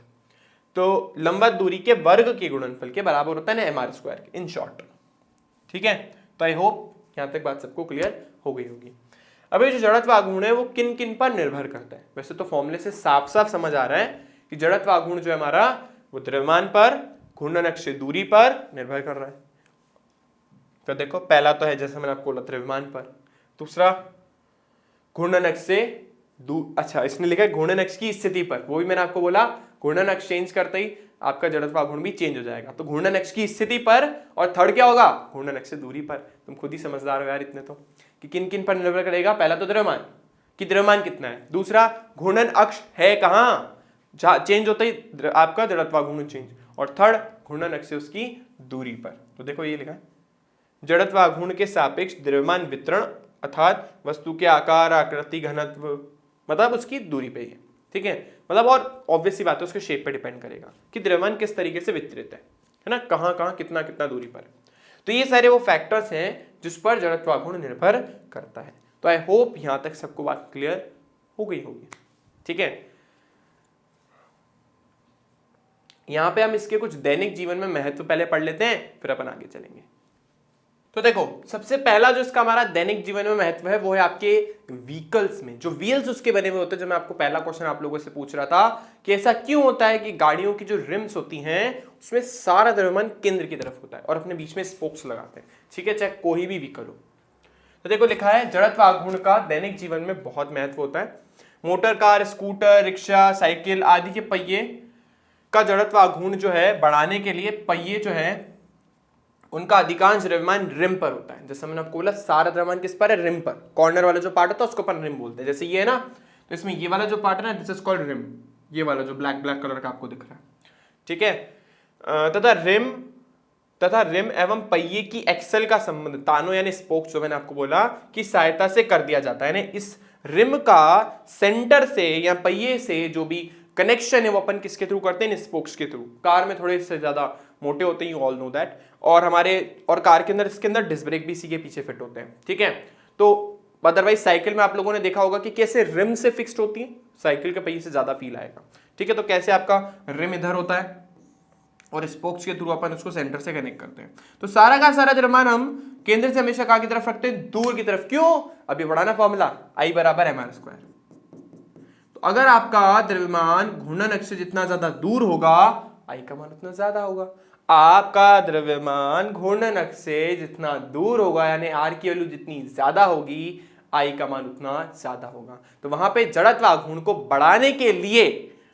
तो लंबवत दूरी के वर्ग के गुणनफल के बराबर होता है ना mr स्क्वायर के, इन शॉर्ट, ठीक है। तो आई होप यहां तक बात सबको क्लियर हो गई होगी। अब ये जो जड़त्व आघूर्ण है वो किन किन पर निर्भर करता है? वैसे तो फॉर्मूले से साफ साफ समझ आ रहा है कि जड़त्व आघूर्ण जो है हमारा वो द्रव्यमान पर, घूर्णन अक्ष से दूरी पर निर्भर कर रहा है। तो देखो पहला तो है जैसे मैंने आपको बोला द्रव्यमान पर, दूसरा घूर्णन अक्ष से अच्छा इसने लिखा है घूर्णन अक्ष की स्थिति पर, वो भी मैंने आपको बोला घूर्णन अक्ष चेंज करते ही आपका जड़त्व आघूर्ण भी चेंज हो जाएगा। तो घूर्णन अक्ष की स्थिति पर, और थर्ड क्या होगा? घूर्णन अक्ष से दूरी पर। तुम खुद ही समझदार हो यार इतने तो, कि किन किन पर निर्भर करेगा। पहला तो द्रव्यमान कि द्रव्यमान कितना है, दूसरा घूर्णन अक्ष है कहाँ, चेंज होता ही आपका जड़त्व आघूर्ण चेंज, और थर्ड घूर्णन अक्ष से उसकी दूरी पर। तो देखो ये लिखा है जड़त्व आघूर्ण के सापेक्ष द्रव्यमान वितरण अर्थात वस्तु के आकार, आकृति, घनत्व, मतलब उसकी दूरी पे ही है, ठीक है। मतलब और ऑब्वियस सी बात है उसके शेप पे डिपेंड करेगा कि द्रव्यमान किस तरीके से वितरित है ना, कहाँ कहाँ कितना कितना दूरी पर। तो ये सारे वो फैक्टर्स हैं जिस पर जड़त्व आघूर्ण निर्भर करता है। तो आई होप यहां तक सबको बात क्लियर हो गई होगी, ठीक है। यहां पे हम इसके कुछ दैनिक जीवन में महत्व पहले पढ़ लेते हैं, फिर अपन आगे चलेंगे। तो देखो सबसे पहला जो इसका हमारा दैनिक जीवन में महत्व है वो है आपके व्हीकल्स में, जो व्हील्स उसके बने हुए होते हैं। जो मैं आपको पहला क्वेश्चन आप लोगों से पूछ रहा था कि ऐसा क्यों होता है कि गाड़ियों की जो रिम्स होती हैं उसमें सारा द्रव्यमान केंद्र की तरफ होता है और अपने बीच में स्पोक्स लगाते हैं, ठीक है, चाहे कोई भी व्हीकल हो। तो देखो लिखा है जड़त्व आघूर्ण का दैनिक जीवन में बहुत महत्व होता है। Motor car, scooter, rickshaw, cycle आदि के पहिए का जड़त्व आघूर्ण जो है बढ़ाने के लिए पहिए जो है उनका अधिकांश द्रव्यमान रिम पर होता है। जैसे मैंने आपको बोला सारा द्रव्यमान किस पर है? रिम पर। कॉर्नर वाला जो पार्ट होता है उसको अपन रिम बोलते हैं। जैसे ये है ना, तो इसमें ये वाला जो पार्ट है ना दिस इज कॉल्ड रिम, ये वाला जो ब्लैक ब्लैक कलर का आपको दिख रहा है, ठीक है। तथा रिम एवं पहिए की एक्सेल का संबंध तानो यानी स्पोक जो मैंने आपको बोला की सहायता से कर दिया जाता है। यानी इस रिम का सेंटर से या पहिए से जो भी कनेक्शन है वो अपन किसके थ्रू करते हैं? स्पोक्स के थ्रू। कार में थोड़े से ज्यादा मोटे होते हैं, यू ऑल नो दैट। और कार के अंदर इसके अंदर डिस्क ब्रेक भी इसी के पीछे फिट होते हैं, ठीक है। तो अदरवाइज साइकिल में आप लोगों ने देखा होगा कि कैसे रिम से फिक्स्ड होती है, साइकिल के पहिए से ज्यादा फील आएगा, ठीक है। तो कैसे आपका रिम इधर होता है और स्पोक्स के थ्रू अपन उसको सेंटर से कनेक्ट करते हैं। तो सारा का सारा द्रव्यमान हम केंद्र से हमेशा कहां की तरफ रखते हैं? दूर की तरफ। क्यों? अभी बढ़ाना फॉर्मूला I बराबर mr²। तो अगर आपका द्रव्यमान घूर्णन अक्ष से जितना ज्यादा दूर होगा I का मान उतना ज्यादा होगा। आपका द्रव्यमान घूर्णन अक्ष से जितना दूर होगा यानी R की वैल्यू जितनी ज्यादा होगी I का मान उतना ज्यादा होगा। तो वहां पे जड़त्व आघूर्ण को बढ़ाने के लिए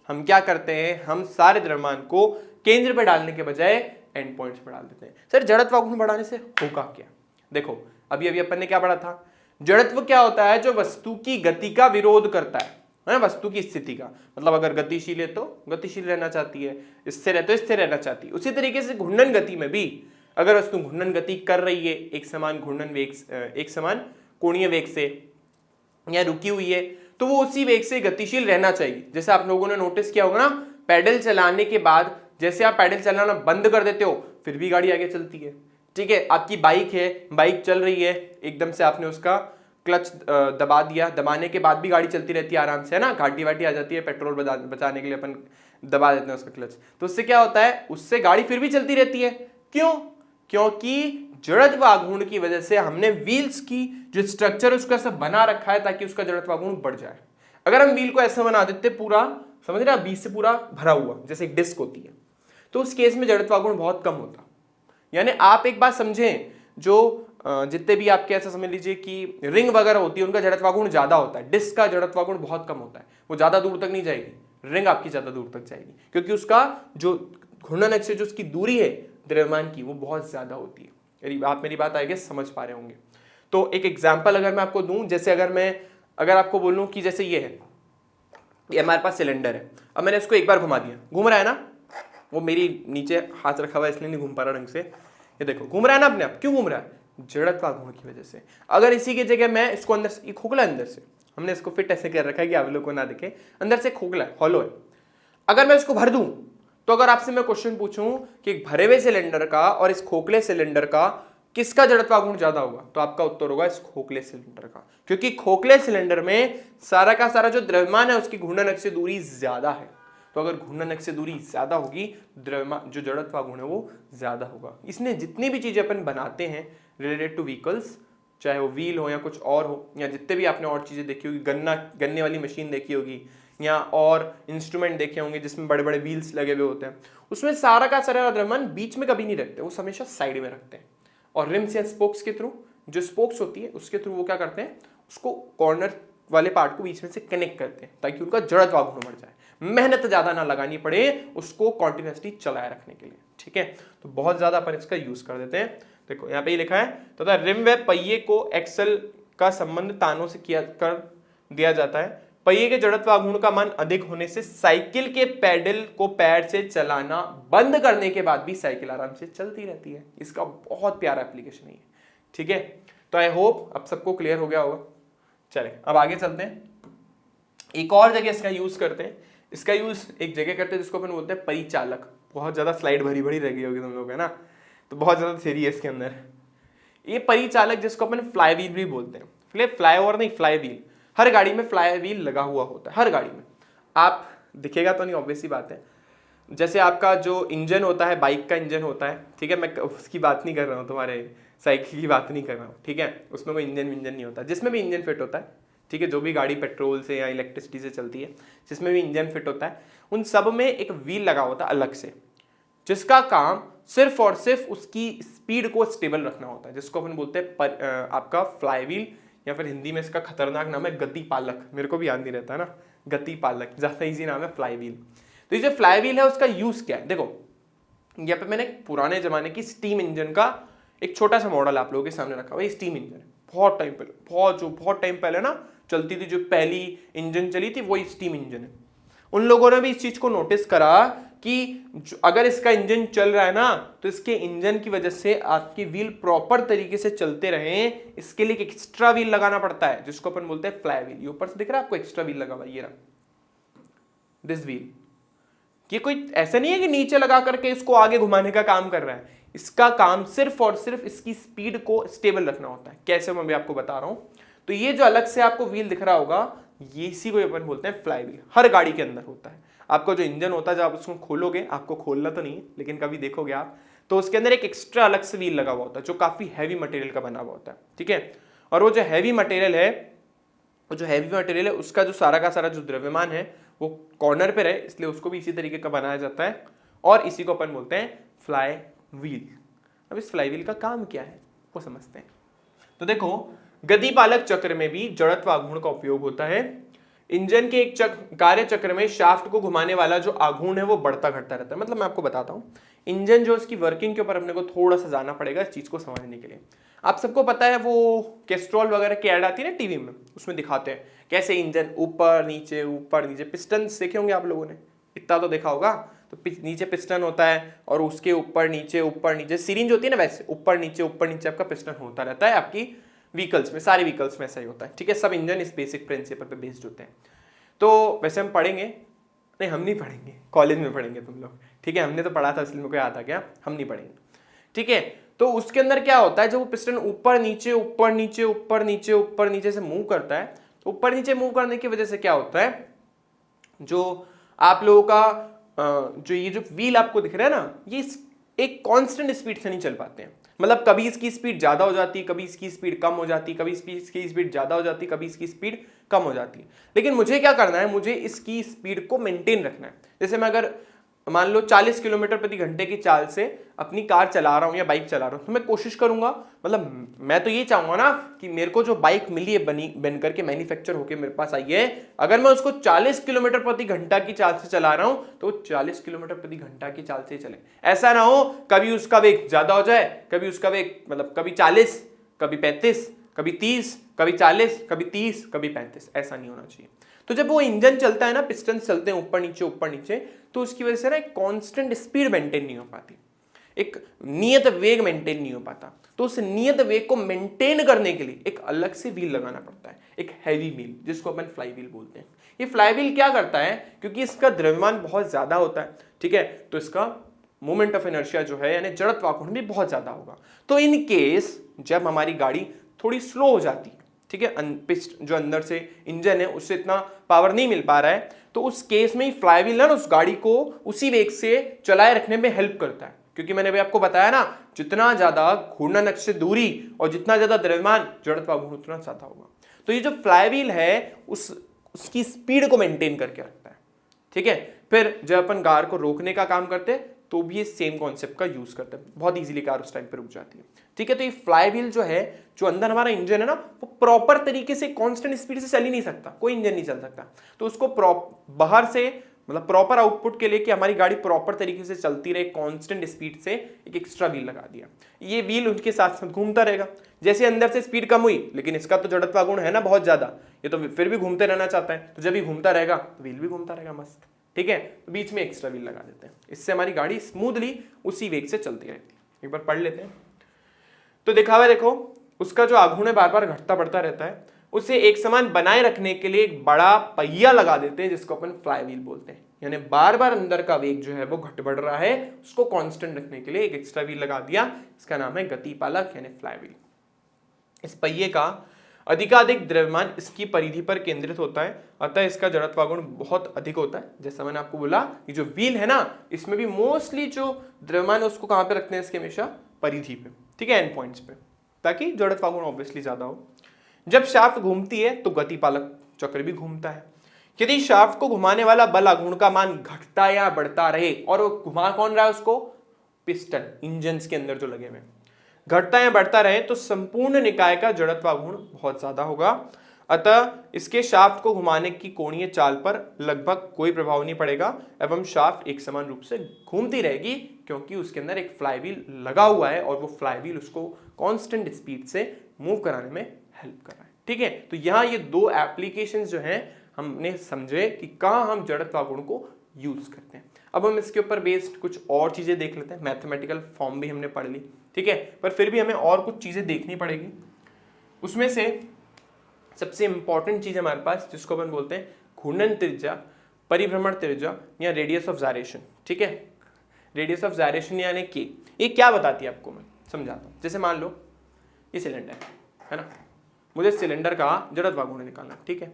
हम क्या करते हैं? हम सारे द्रव्यमान को केंद्र पे डालने के बजाय एंड पॉइंट्स पे डाल देते हैं। सर जड़त्व आघूर्ण बढ़ाने से होगा क्या? देखो अभी अपन ने क्या पढ़ा था? जड़त्व क्या होता है? जो वस्तु की गति का विरोध करता है ना, वस्तु की स्थिति का। मतलब अगर गतिशील है तो गतिशील रहना चाहती है, स्थिर है तो स्थिर रहना चाहती है। उसी तरीके से घूर्णन गति में भी अगर वस्तु घूर्णन गति कर रही है एक समान घूर्णन वेग, एक समान कोणीय वेग से, या रुकी हुई है, तो वो उसी वेग से गतिशील रहना चाहिए। जैसे आप लोगों ने नोटिस किया होगा ना, पैडल चलाने के बाद जैसे आप पैडल चलाना बंद कर देते हो फिर भी गाड़ी आगे चलती है, ठीक है। आपकी बाइक है, बाइक चल रही है, एकदम से आपने उसका क्लच दबा दिया, दबाने के बाद भी गाड़ी चलती रहती है आराम से, है ना। घाटी वाटी आ जाती है, पेट्रोल बचाने के लिए अपन दबा देते हैं उसका क्लच, तो उससे क्या होता है? उससे गाड़ी फिर भी चलती रहती है। क्यों? क्योंकि जड़त्व आघूर्ण की वजह से हमने व्हील्स की जो स्ट्रक्चर उसको ऐसा बना रखा है ताकि उसका जड़त्व आघूर्ण बढ़ जाए। अगर हम व्हील को ऐसा बना देते पूरा, समझ रहे हैं, बीच से पूरा भरा हुआ जैसे एक डिस्क होती है, तो उस केस में जड़त्व आघूर्ण बहुत कम होता। यानी आप एक बात समझें, जो जितने भी आपके ऐसा समझ लीजिए कि रिंग वगैरह होती है उनका जड़त्व आघूर्ण ज्यादा होता है, डिस्क का जड़त्व आघूर्ण बहुत कम होता है, वो ज्यादा दूर तक नहीं जाएगी, रिंग आपकी ज्यादा दूर तक जाएगी क्योंकि उसका जो घूर्णन अक्ष से जो उसकी दूरी है द्रव्यमान की वो बहुत ज्यादा होती है। आप मेरी बात आगे समझ पा रहे होंगे। तो एक एग्जाम्पल अगर मैं आपको दूं, जैसे अगर आपको बोलूं कि जैसे ये है, ये हमारे पास सिलेंडर है, अब मैंने इसको एक बार घुमा दिया, घूम रहा है ना, वो मेरी नीचे हाथ रखा हुआ है इसलिए नहीं घूम पा रहा ढंग से, ये देखो घूम रहा है ना अपने आप। क्यों घूम रहा है? जड़त्व आघूर्ण की वजह से। अगर इसी की जगह मैं इसको अंदर से, खोखला अंदर से, हमने इसको फिट ऐसे कर रखा है कि आप लोग को ना दिखे, अंदर से खोखला है, हॉलो है, अगर मैं इसको भर दूं तो अगर आपसे मैं क्वेश्चन पूछूं कि भरे हुए सिलेंडर का और इस खोखले सिलेंडर का किसका जड़त्व आघूर्ण ज्यादा होगा, तो आपका उत्तर होगा इस खोखले सिलेंडर का, क्योंकि खोखले सिलेंडर में सारा का सारा जो द्रव्यमान है उसकी घूर्णन अक्ष से दूरी ज्यादा है। तो अगर घूर्णन अक्ष से दूरी ज्यादा होगी, द्रव्यमान जो जड़त्व आघूर्ण है वो ज्यादा होगा। इसलिए जितनी भी चीजें अपन बनाते हैं रिलेटेड टू व्हीकल्स, चाहे वो व्हील हो या कुछ और हो, या जितने भी आपने और चीज़ें देखी होगी, गन्ने वाली मशीन देखी होगी, या और इंस्ट्रूमेंट देखे होंगे जिसमें बड़े बड़े व्हील्स लगे हुए होते हैं, उसमें सारा का सारा द्रव्यमान बीच में कभी नहीं रखते, वो हमेशा साइड में रखते हैं। और रिम्स या स्पोक्स के थ्रू, जो स्पोक्स होती है उसके थ्रू वो क्या करते हैं, उसको कॉर्नर वाले पार्ट को बीच में से कनेक्ट करते हैं ताकि उनका जड़त्व घूर्ण बढ़ जाए, मेहनत ज्यादा ना लगानी पड़े उसको कॉन्टिन्यूसली चलाए रखने के लिए। ठीक है, तो बहुत ज्यादा अपन इसका यूज कर देते हैं। देखो यहाँ पे ये लिखा है, तथा रिम व पहिए को एक्सल का संबंध तानों से किया कर दिया जाता है। पहिए के जड़त्व घूर्ण का मान अधिक होने से साइकिल के पैडल को पैर से चलाना बंद करने के बाद भी साइकिल आराम से चलती रहती है। इसका बहुत प्यारा एप्लीकेशन है। ठीक है, तो आई होप अब सबको क्लियर हो गया होगा। चले अब आगे चलते हैं, एक और जगह इसका यूज करते हैं। इसका यूज एक जगह करते हैं जिसको अपन बोलते हैं परिचालक। बहुत ज्यादा स्लाइड भरी भरी रह गई होगी तुम लोग, है ना, तो बहुत ज्यादा थ्योरी है इसके अंदर। ये परिचालक जिसको अपन फ्लाई व्हील भी बोलते हैं, फ्लाई ओवर नहीं, फ्लाई व्हील। हर गाड़ी में फ्लाई व्हील लगा हुआ होता है, हर गाड़ी में। आप दिखेगा तो नहीं, ऑब्वियस ही बात है। जैसे आपका जो इंजन होता है, बाइक का इंजन होता है, ठीक है, मैं उसकी बात नहीं कर रहा हूँ, तुम्हारे साइकिल की बात नहीं कर रहा हूँ। ठीक है, उसमें कोई इंजन नहीं होता, जिसमें भी इंजन फिट होता है। ठीक है, जो भी गाड़ी पेट्रोल से या इलेक्ट्रिसिटी से चलती है, जिसमें भी इंजन फिट होता है, उन सब में एक व्हील लगा होता है अलग से, जिसका काम सिर्फ और सिर्फ उसकी स्पीड को स्टेबल रखना होता है, जिसको अपन बोलते हैं आपका फ्लाई व्हील, या फिर हिंदी में इसका खतरनाक नाम है गति पालक। मेरे को भी याद नहीं रहता है ना, गति पालक ज्यादा इजी नाम है फ्लाई व्हील। तो ये जो फ्लाई व्हील है उसका यूज क्या है, देखो यहाँ पे मैंने पुराने जमाने की स्टीम इंजन का एक छोटा सा मॉडल आप लोगों के सामने रखा हुआ है। स्टीम इंजन बहुत टाइम पहले, बहुत टाइम पहले ना चलती थी, जो पहली इंजन चली थी वही स्टीम इंजन है। उन लोगों ने भी इस चीज को नोटिस करा कि अगर इसका इंजन चल रहा है ना, तो इसके इंजन की वजह से आपकी व्हील प्रॉपर तरीके से चलते रहे, इसके लिए एक एक्स्ट्रा व्हील लगाना पड़ता है, जिसको अपन बोलते हैं फ्लाई व्हील। ये ऊपर से दिख रहा है आपको एक्स्ट्रा व्हील लगा हुआ, ये रहा दिस व्हील। ये कोई ऐसा नहीं है कि नीचे लगा करके इसको आगे घुमाने का काम कर रहा है, इसका काम सिर्फ और सिर्फ इसकी स्पीड को स्टेबल रखना होता है। कैसे मैं भी आपको बता रहा हूं। तो ये जो अलग से आपको व्हील दिख रहा होगा, ये इसी को अपन बोलते हैं फ्लाई व्हील। हर गाड़ी के अंदर होता है। आपका जो इंजन होता है, जब आप उसको खोलोगे, आपको खोलना तो नहीं लेकिन कभी देखोगे आप, तो उसके अंदर एक एक्स्ट्रा अलग से व्हील लगा हुआ होता है, जो काफी हैवी मटेरियल का बना हुआ होता है। ठीक है, और वो जो हैवी मटेरियल है, उसका जो सारा का सारा जो द्रव्यमान है वो कॉर्नर पे रहे, इसलिए उसको भी इसी तरीके का बनाया जाता है, और इसी को अपन बोलते हैं फ्लाई व्हील। अब इस फ्लाई व्हील का काम क्या है वो समझते हैं। तो देखो, गतिपालक चक्र में भी जड़त्व आघूर्ण का उपयोग होता है। इंजन के एक कार्य चक्र में शाफ्ट को घुमाने वाला जो आघूर्ण है वो बढ़ता घटता रहता है। मतलब मैं आपको बताता हूँ, इंजन जो इसकी वर्किंग के ऊपर अपने को थोड़ा सा जाना पड़ेगा इस चीज को समझने के लिए। आप सबको पता है वो कैस्ट्रॉल वगैरह की ऐड आती है ना टीवी में, उसमें दिखाते हैं कैसे इंजन ऊपर नीचे पिस्टन देखे होंगे आप लोगों ने, इतना तो देखा होगा। तो नीचे पिस्टन होता है और उसके ऊपर नीचे सीरींज होती है ना, वैसे ऊपर नीचे आपका पिस्टन होता रहता है। आपकी व्हीकल्स में, सारी व्हीकल्स में ऐसा ही होता है। ठीक है, सब इंजन इस बेसिक प्रिंसिपल पे बेस्ड होते हैं। तो वैसे हम पढ़ेंगे, नहीं हम नहीं पढ़ेंगे, कॉलेज में पढ़ेंगे तुम लोग। ठीक है, हमने तो पढ़ा था इसलिए मेरे को याद आ गया, हम नहीं पढ़ेंगे। ठीक है, तो उसके अंदर क्या होता है, जब वो पिस्टन ऊपर नीचे से मूव करता है, तो ऊपर नीचे मूव करने की वजह से क्या होता है, जो आप लोगों का जो ये जो व्हील आपको दिख रहा है ना, ये एक कांस्टेंट स्पीड से नहीं चल पाते हैं। मतलब कभी इसकी स्पीड ज्यादा हो जाती है, कभी इसकी स्पीड कम हो जाती है, कभी इसकी स्पीड ज्यादा हो जाती है, कभी इसकी स्पीड कम हो जाती है। लेकिन मुझे क्या करना है, मुझे इसकी स्पीड को मेंटेन रखना है। जैसे मैं अगर मान लो 40 किलोमीटर प्रति घंटे की चाल से अपनी कार चला रहा हूं या बाइक चला रहा हूं, तो मैं कोशिश करूंगा, मतलब मैं तो ये चाहूंगा ना कि मेरे को जो बाइक मिली है बन करके मैन्युफैक्चर होके मेरे पास आई है, अगर मैं उसको 40 किलोमीटर प्रति घंटा की चाल से चला रहा हूं तो 40 किलोमीटर प्रति घंटा की चाल से चले। ऐसा ना हो कभी उसका वेग ज्यादा हो जाए, कभी उसका वेग मतलब कभी 40, कभी 35, कभी 30, कभी 40, कभी 30, कभी 35, ऐसा नहीं होना चाहिए। तो जब वो इंजन चलता है ना, पिस्टन चलते हैं ऊपर नीचे, तो उसकी वजह से ना एक कांस्टेंट स्पीड मेंटेन नहीं हो पाती, एक नियत वेग मेंटेन नहीं हो पाता। तो उस नियत वेग को मेंटेन करने के लिए एक अलग से व्हील लगाना पड़ता है, एक हैवी व्हील, जिसको अपन फ्लाई व्हील बोलते हैं। ये फ्लाई व्हील क्या करता है, क्योंकि इसका द्रव्यमान बहुत ज्यादा होता है, ठीक है, तो इसका मोमेंट ऑफ इनर्शिया जो है, यानी जड़त्व आघूर्ण भी बहुत ज्यादा होगा। तो इन केस जब हमारी गाड़ी थोड़ी स्लो हो जाती है, ठीक है, जो अंदर से इंजन है उससे इतना पावर नहीं मिल पा रहा है, तो उस केस में ही फ्लाई व्हील ना उस गाड़ी को उसी वेग से चलाए रखने में हेल्प करता है, क्योंकि मैंने भी आपको बताया ना, जितना ज्यादा घूर्णन अक्ष से दूरी और जितना ज्यादा द्रव्यमान, जड़त्व आघूर्ण उतना ज्यादा होगा। तो ये जो फ्लाईव्हील है उसकी स्पीड को मेंटेन करके रखता है, ठीक है। फिर जब अपन कार को रोकने का काम करते हैं तो भी ये सेम कॉन्सेप्ट का यूज करते हैं, बहुत इजीली कार उस टाइम पे रुक जाती है, ठीक है। तो ये फ्लाईव्हील जो है, जो अंदर हमारा इंजन है ना, वो प्रॉपर तरीके से कांस्टेंट स्पीड से चल ही नहीं सकता, कोई इंजन नहीं चल सकता। तो उसको बाहर से मतलब प्रॉपर आउटपुट के लिए कि हमारी गाड़ी प्रॉपर तरीके से चलती रहे कांस्टेंट स्पीड से, एक एक्स्ट्रा व्हील लगा दिया। ये व्हील उनके साथ साथ घूमता रहेगा। जैसे अंदर से स्पीड कम हुई, लेकिन इसका तो जड़त्व गुण है ना बहुत ज्यादा, ये तो फिर भी घूमते रहना चाहता है, तो जब भी घूमता रहेगा तो व्हील भी घूमता रहेगा मस्त, ठीक है। तो बीच में एक्स्ट्रा व्हील लगा देते हैं, इससे हमारी गाड़ी स्मूथली उसी वेग से चलती रहती है। एक बार पढ़ लेते हैं। तो देखा हुआ देखो, उसका जो आघूर्ण बार बार घटता बढ़ता रहता है, उसे एक समान बनाए रखने के लिए एक बड़ा पहिया लगा देते हैं, जिसको अपन फ्लाईव्हील बोलते हैं। यानी बार बार अंदर का वेग जो है वो घट बढ़ रहा है, उसको कांस्टेंट रखने के लिए एक एक्स्ट्रा व्हील लगा दिया, इसका नाम है गतिपालक यानी फ्लाईव्हील। इस पहिए का अधिकाधिक द्रव्यमान इसकी परिधि पर केंद्रित होता है, अतः इसका जड़त्व गुण बहुत अधिक होता है। जैसा मैंने आपको बोला, ये जो व्हील है ना, इसमें भी मोस्टली जो द्रव्यमान है उसको कहां पे रखते हैं, इसके हमेशा परिधि पे, ठीक है, एंड पॉइंट्स पे, ताकि जड़त्व गुण ऑब्वियसली ज्यादा हो। जब शाफ्ट घूमती है तो गतिपालक चक्र भी घूमता है। यदि शाफ्ट को घुमाने वाला बल आघूर्ण का मान घटता या बढ़ता रहे, और वो घुमा कौन रहा है उसको, पिस्टन, इंजन के अंदर जो लगे हुए, घटता या बढ़ता रहे, तो संपूर्ण निकाय का जड़त्व आघूर्ण बहुत ज्यादा होगा। अतः इसके शाफ्ट को घुमाने की कोणीय चाल पर लगभग कोई प्रभाव नहीं पड़ेगा एवं शाफ्ट एक समान रूप से घूमती रहेगी, क्योंकि उसके अंदर एक फ्लाईव्हील लगा हुआ है और वो फ्लाईव्हील उसको कांस्टेंट स्पीड से मूव कराने में हेल्प कर रहा है, ठीक है। तो यहाँ ये दो एप्लीकेशंस जो हैं हमने समझे कि कहाँ हम जड़त्व आघूर्ण को यूज करते हैं। अब हम इसके ऊपर बेस्ड कुछ और चीजें देख लेते हैं। मैथमेटिकल फॉर्म भी हमने पढ़ ली, ठीक है, पर फिर भी हमें और कुछ चीजें देखनी पड़ेगी। उसमें से सबसे इंपॉर्टेंट चीज हमारे पास, जिसको अपन बोलते हैं घूर्णन त्रिज्या, परिभ्रमण त्रिज्या या रेडियस ऑफ जायरेशन, ठीक है। रेडियस ऑफ जायरेशन यानी के, ये क्या बताती है आपको मैं समझाता हूँ। जैसे मान लो ये सिलेंडर है ना, मुझे सिलेंडर का जड़त्व आघूर्ण निकालना, ठीक है।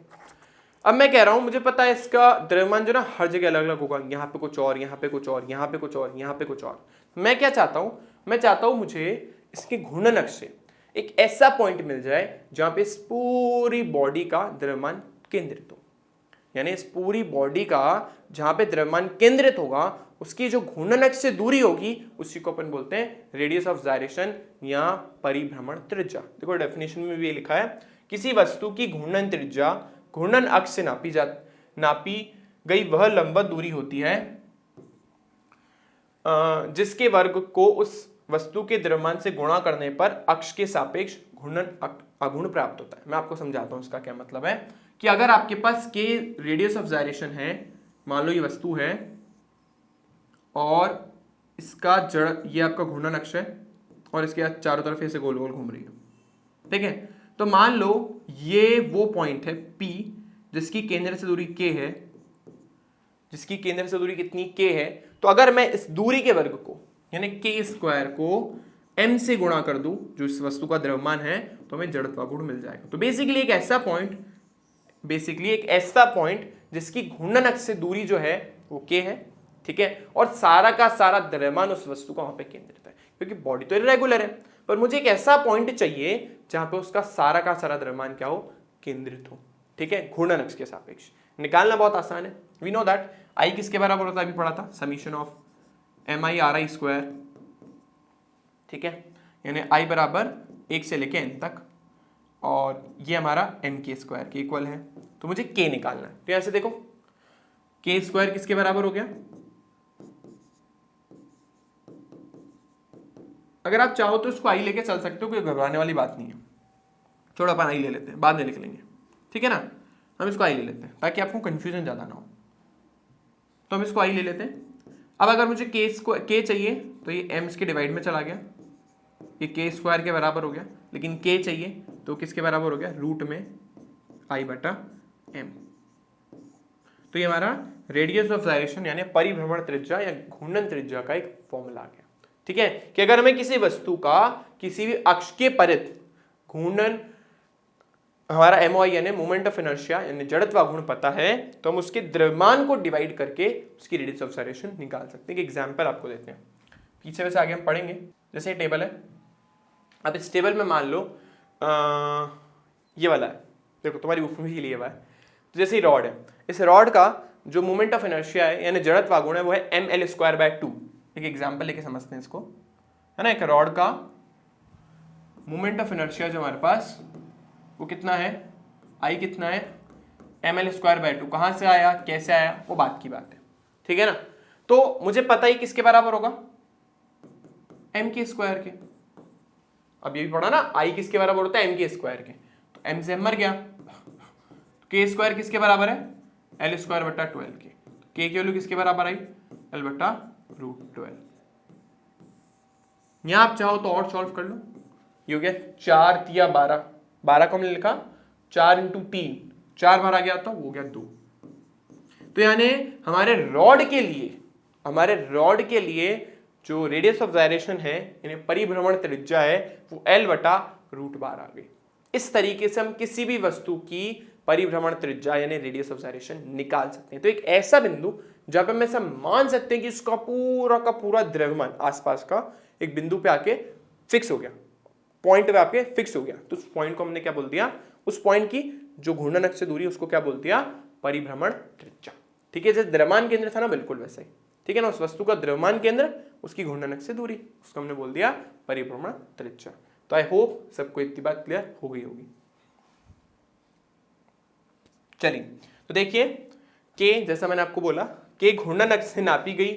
अब मैं कह रहा हूं मुझे पता है इसका द्रव्यमान जो ना हर जगह अलग अलग होगा, यहाँ पे कुछ और, यहाँ पे कुछ और, यहाँ पे कुछ और, यहाँ पे कुछ और। मैं क्या चाहता हूं, मैं चाहता हूं मुझे इसके घूर्णन अक्ष से एक ऐसा पॉइंट मिल जाए जहां पे इस पूरी बॉडी का द्रव्यमान केंद्रित हो, यानी इस पूरी बॉडी का जहां पे द्रव्यमान केंद्रित होगा, उसकी जो घूर्णन अक्ष से दूरी होगी, उसी को अपन बोलते हैं रेडियस ऑफ जायरेशन या परिभ्रमण त्रिज्या। देखो डेफिनेशन में भी ये लिखा है, किसी वस्तु की घूर्णन त्रिज्या घूर्णन अक्ष से नापी गई वह लंबवत दूरी होती है जिसके वर्ग को उस वस्तु के द्रव्यमान से गुणा करने पर अक्ष के सापेक्ष घूर्णन आघूर्ण प्राप्त होता है। मैं आपको समझाता हूं इसका क्या मतलब है, कि अगर आपके पास के रेडियस ऑफ जायरेशन है, मान लो ये वस्तु है और इसका जड़ ये आपका घूर्णन अक्ष है और इसके चारों तरफ ऐसे गोल गोल घूम रही है, ठीक है। तो मान लो ये वो पॉइंट है P, जिसकी केंद्र से दूरी K है, जिसकी केंद्र से दूरी कितनी K है। तो अगर मैं इस दूरी के वर्ग को यानी K स्क्वायर को M से गुणा कर दूं, जो इस वस्तु का द्रव्यमान है, तो हमें जड़त्व आघूर्ण मिल जाएगा। तो बेसिकली एक ऐसा पॉइंट जिसकी घूर्णन अक्ष से दूरी जो है वो K है, ठीक है, और सारा का सारा द्रव्यमान उस वस्तु का वहां पे केंद्रित है, क्योंकि बॉडी तो इरेगुलर है, पर मुझे एक ऐसा पॉइंट चाहिए जहां पे उसका सारा का सारा द्रव्यमान क्या हो, केंद्रित हो, ठीक है, घूर्णन अक्ष के सापेक्ष। निकालना बहुत आसान है, वी नो दैट। आई किसके बराबर होता है, अभी पढ़ा था, समीशन ऑफ MI/RI स्क्वायर, ठीक है, यानी I बराबर 1 से लेके n तक, और ये हमारा NK स्क्वायर के इक्वल है। तो मुझे K निकालना है, तो यहां से देखो K स्क्वायर किसके बराबर हो गया, अगर आप चाहो तो इसको I लेके चल सकते हो, कोई घबराने वाली बात नहीं है। छोड़ो अपन I ले लेते हैं, बाद में लिख लेंगे, ठीक है ना। हम इसको I ले लेते हैं ताकि आपको कंफ्यूजन ज्यादा ना हो, तो हम इसको I ले लेते हैं। अब अगर मुझे K चाहिए तो ये M के डिवाइड में चला गया, ये K स्क्वायर के बराबर हो गया, लेकिन K चाहिए तो किसके बराबर हो गया, रूट में I/M। तो ये हमारा रेडियस ऑफ जायरेशन यानी परिभ्रमण त्रिज्या या घूर्णन त्रिज्या का एक फॉर्मूला आ गया, ठीक है, कि अगर हमें किसी वस्तु का किसी भी अक्ष के परित घूर्णन, हमारा MOI यानी मोमेंट ऑफ इनर्शिया यानी जड़त्व आघूर्ण पता है, तो हम उसके द्रव्यमान को डिवाइड करके उसकी रेडियस ऑफ जायरेशन निकाल सकते हैं। एक एग्जांपल आपको देते हैं पीछे वैसे आगे हम पढ़ेंगे। जैसे ये टेबल है, अब इस टेबल में मान लो ये वाला है, देखो तुम्हारी बुक में ही लिया हुआ है। तो जैसे रॉड है, इस रॉड का जो मोमेंट ऑफ इनर्शिया है यानी जड़त्व आघूर्ण है वो है ml²/2। एक एग्जांपल लेके समझते हैं इसको, है ना। एक रॉड का मोमेंट ऑफ इनर्शिया जो हमारे पास वो कितना है, I कितना है, ml²/2। कहां से आया, कैसे आया, वो बात की बात है, ठीक है ना। तो मुझे पता ही किसके बराबर होगा, m² के। अब ये भी पढ़ा ना, I किसके बराबर होता है, m² के। तो m से m मर गया, k² किसके बराबर है, l²/12 के। k की वैल्यू किसके बराबर आई, l/√12। यहां आप चाहो तो और सॉल्व कर लो, ये हो गया 4 तिया 12, 12 को हमने लिखा 4 × 3, 4 बार आ गया तो वो हो गया 2। तो यानी हमारे रॉड के लिए जो रेडियस ऑफ गायरेशन है यानी परिभ्रमण त्रिज्या है वो l/√12 आ गई। इस तरीके से हम किसी भी वस्तु की परिभ्रमण त्रिज्या यानी रेडियस ऑफ गायरेशन निकाल सकते हैं। तो एक ऐसा बिंदु जहां पे हम ऐसा मान सकते हैं कि उसका पूरा का पूरा द्रव्यमान आसपास का एक बिंदु पे आके फिक्स हो गया, पॉइंट पे आके फिक्स हो गया, तो उस पॉइंट को हमने क्या बोल दिया, उस पॉइंट की जो घूर्णन अक्ष से दूरी उसको क्या बोल दिया, परिभ्रमण त्रिज्या। ठीक है, जैसे द्रव्यमान केंद्र था ना, बिल्कुल वैसे ही, ठीक है ना। उस वस्तु का द्रव्यमान केंद्र, उसकी घूर्णन अक्ष से दूरी, उसको हमने बोल दिया परिभ्रमण त्रिज्या। तो आई होप सबको इतनी बात क्लियर हो गई होगी। चलिए तो देखिए के, जैसा मैंने आपको बोला, के घूर्णन अक्ष से नापी गई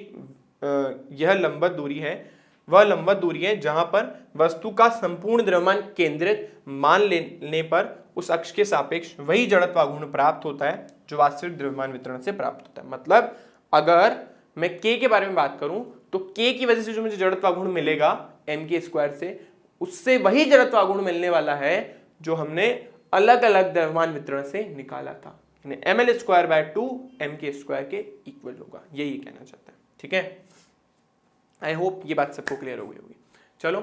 यह लंबवत दूरी है, वह लंबवत दूरी है जहां पर वस्तु का संपूर्ण द्रव्यमान केंद्रित मान लेने पर उस अक्ष के सापेक्ष वही जड़त्व आघूर्ण प्राप्त होता है जो वास्तविक द्रव्यमान वितरण से प्राप्त होता है। मतलब अगर मैं के के बारे में बात करूं तो के की वजह से जो मुझे जड़त्व आघूर्ण मिलेगा m² से, उससे वही जड़त्व आघूर्ण मिलने वाला है जो हमने अलग अलग द्रव्यमान वितरण से निकाला था, यानी ml²/2 m² के इक्वल होगा, यही कहना चाहता है। ठीक है, आई होप ये बात सबको क्लियर हो गई होगी। चलो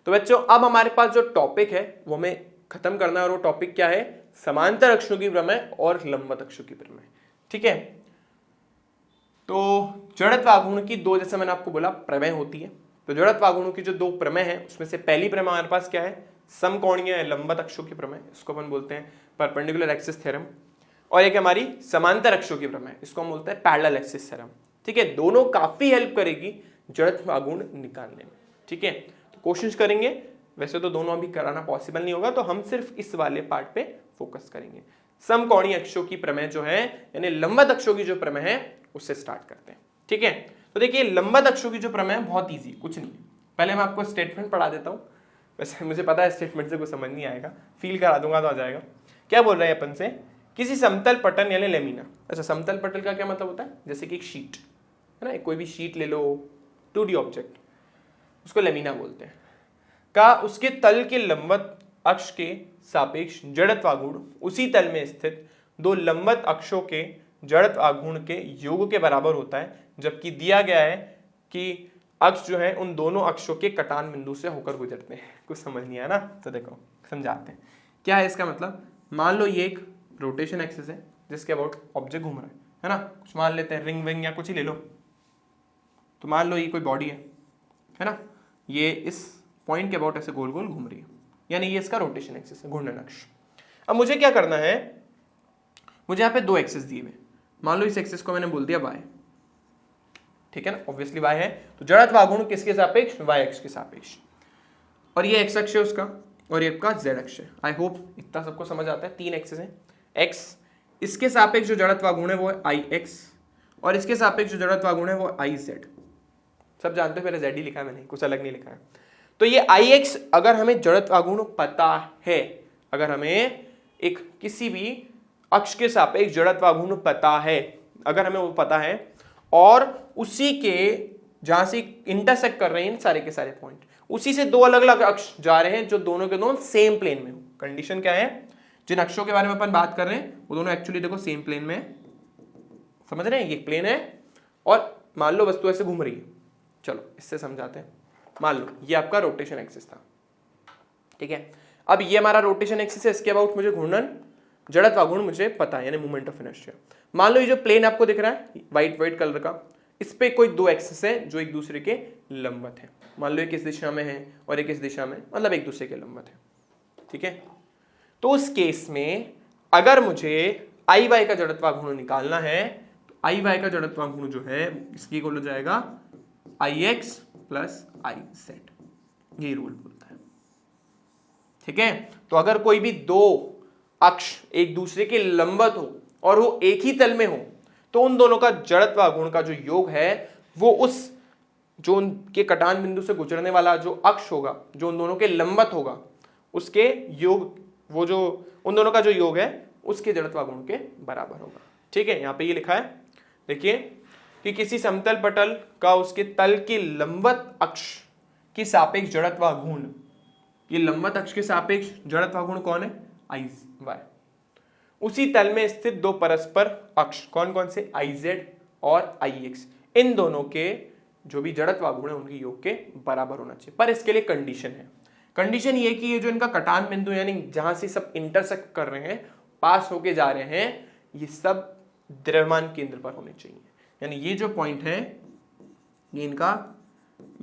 तो बच्चों, अब हमारे पास जो टॉपिक है वो हमें खत्म करना है, और वो टॉपिक क्या है, समांतर अक्षों की प्रमेय और लंबवत अक्षों की प्रमेय। ठीक है, तो जड़त्व आघूर्ण की दो, जैसे मैंने आपको बोला, प्रमेय होती है। तो जड़त्व आघूर्ण की जो दो प्रमेय है उसमें से पहली प्रमेय हमारे पास क्या है, समकोणीय लंबवत अक्षों की प्रमेय, इसको अपन बोलते हैं परपेंडिकुलर एक्सिस थ्योरम। और एक हमारी समांतर अक्षों की प्रमेय, इसको हम बोलते हैं पैरेलल एक्सिस थ्योरम। ठीक है, दोनों काफी हेल्प करेगी जड़त्व आघूर्ण निकालने में। ठीक है, तो कोशिश करेंगे, वैसे तो दोनों अभी कराना पॉसिबल नहीं होगा, तो हम सिर्फ इस वाले पार्ट पे फोकस करेंगे। समकोणीय अक्षों की प्रमेय जो है यानी लंबवत अक्षों की जो प्रमेय है उससे स्टार्ट करते हैं। ठीक है, तो देखिए लंबवत अक्षों की जो प्रमेय है बहुत इजी, कुछ नहीं है। पहले मैं आपको स्टेटमेंट पढ़ा देता हूँ, वैसे मुझे पता है स्टेटमेंट से कुछ समझ नहीं आएगा, फील करा दूंगा तो आ जाएगा। क्या बोल रहे हैं अपन से, किसी समतल पटल यानी लेमिना। अच्छा, समतल पटल का क्या मतलब होता है, जैसे कि एक शीट है ना, कोई भी शीट ले लो, 2D ऑब्जेक्ट, उसको लेमिना बोलते हैं, का उसके तल के लंबवत अक्ष के सापेक्ष जड़त्व आघूर्ण उसी तल में स्थित दो लंबवत अक्षों के जड़त्व आघूर्ण के योग के बराबर होता है, जबकि दिया गया है कि अक्ष जो है उन दोनों अक्षों के कटान बिंदु से होकर गुजरते हैं। कुछ समझ नहीं आया ना, तो देखो समझाते हैं क्या है इसका मतलब। मान लो ये एक रोटेशन एक्सिस है जिसके अबाउट ऑब्जेक्ट घूम रहा है ना, कुछ मान लेते हैं रिंग विंग या कुछ ही ले लो। तो मान लो ये कोई बॉडी है ना, ये इस पॉइंट के अबाउट ऐसे गोल गोल घूम रही है, यानी ये इसका रोटेशन एक्सिस है, घूर्णन अक्ष। अब मुझे क्या करना है, मुझे यहाँ पे दो एक्सिस दिए हुए, मान लो इस एक्सिस को मैंने बोल दिया y, ठीक है ना, ऑब्वियसली y है, तो जड़त्व आघूर्ण किसके सापेक्ष, y अक्ष के सापेक्ष। और ये x अक्ष है उसका, और ये आपका z अक्ष है। आई होप इतना सबको समझ आता है। तीन एक्सिस है, x इसके सापेक्ष जो जड़त्व आघूर्ण है वो है ix, और इसके सापेक्ष जो जड़त्व आघूर्ण है वो iz। सब जानते हो, मेरे z ही लिखा है मैंने, कुछ अलग नहीं लिखा है। तो ये ix अगर हमें जड़त्व आघूर्ण पता है, अगर हमें एक किसी भी अक्ष के सापेक्ष जड़त्व आघूर्ण पता है, अगर हमें वो पता है, और उसी के जहां से इंटरसेक्ट कर रहे हैं सारे के सारे पॉइंट, उसी से दो अलग अलग अक्ष जा रहे हैं जो दोनों के दोनों सेम प्लेन में हो। कंडीशन क्या है, जिन अक्षों के बारे में अपन बात कर रहे हैं वो दोनों एक्चुअली देखो सेम प्लेन में है, समझ रहे हैं, ये प्लेन है और मान लो वस्तु ऐसे घूम रही है। चलो इससे समझाते हैं। मान लो ये आपका रोटेशन एक्सिस था, ठीक है, अब ये हमारा रोटेशन एक्सिस है, इसके अबाउट मुझे घूर्णन जड़त्व आघूर्ण मुझे पता है, यानी मोमेंट ऑफ इनर्शिया। मान लो ये जो प्लेन आपको दिख रहा है व्हाइट कलर का, इस पे कोई दो एक्सिस है जो एक दूसरे के लंबवत है। मान लो एक इस दिशा में है और एक इस दिशा में, मतलब एक दूसरे के लंबवत है। ठीक है, तो उस केस में अगर मुझे आई वाई का जड़त्वाघूर्ण निकालना है तो आई वाई का जड़त्वाघूर्ण जो है इसकी इक्वल हो जाएगा आई एक्स प्लस आई जेड, यही रूल बोलता है। ठीक है, तो अगर कोई भी दो अक्ष एक दूसरे के लंबवत हो और वो एक ही तल में हो तो उन दोनों का जड़त्वाघूर्ण का जो योग है वो उस जो उनके कटान बिंदु से गुजरने वाला जो अक्ष होगा जो उन दोनों के लंबवत होगा उसके योग, वो जो उन दोनों का जो योग है उसके जड़त्वाघूर्ण के बराबर होगा। ठीक है, यहां पे ये लिखा है, देखिए कि किसी समतल पटल का उसके तल के लंबवत अक्ष की सापेक्ष जड़त्वाघूर्ण, ये लंबवत अक्ष के सापेक्ष जड़त्वाघूर्ण कौन है, आई वाई, उसी तल में स्थित दो परस्पर अक्ष कौन कौन से, आई जेड और आई एक्स, इन दोनों के जो भी जड़त्वाघूर्ण है उनके योग के बराबर होना चाहिए। पर इसके लिए कंडीशन है, कंडीशन ये कि ये जो इनका कटान बिंदु यानी जहां से सब इंटरसेक्ट कर रहे हैं, पास होके जा रहे हैं, ये सब द्रव्यमान केंद्र पर होने चाहिए। यानी ये जो पॉइंट है ये इनका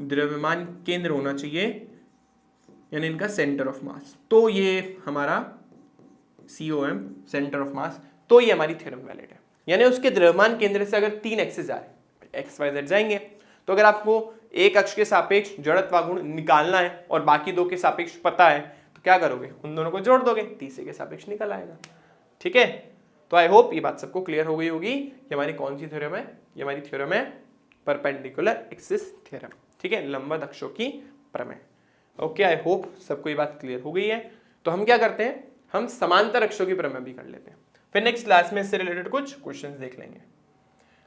द्रव्यमान केंद्र होना चाहिए, यानी इनका सेंटर ऑफ मास। तो ये हमारा COM सेंटर ऑफ मास, तो ये हमारी थ्योरम वैलिड है। यानी उसके द्रव्यमान केंद्र से अगर तीन एक्सिस आ रहे, एक्स वाई जेड जाएंगे, तो अगर आपको एक अक्ष के सापेक्ष जड़त्वाघूर्ण निकालना है और बाकी दो के सापेक्ष पता है तो क्या करोगे, उन दोनों को जोड़ दोगे, तीसरे के सापेक्ष निकल आएगा। ठीक है, तो आई होप ये बात सबको क्लियर हो गई होगी। ये हमारी कौन सी थ्योरम है, ये हमारी थ्योरम है परपेंडिकुलर एक्सिस थ्योरम। ठीक है, लंबवत अक्षों की प्रमेय। ओके, आई होप सबको ये बात क्लियर हो गई है। तो हम क्या करते हैं, हम समांतर अक्षों की प्रमेय भी कर लेते हैं, फिर नेक्स्ट क्लास में इससे रिलेटेड कुछ क्वेश्चंस देख लेंगे।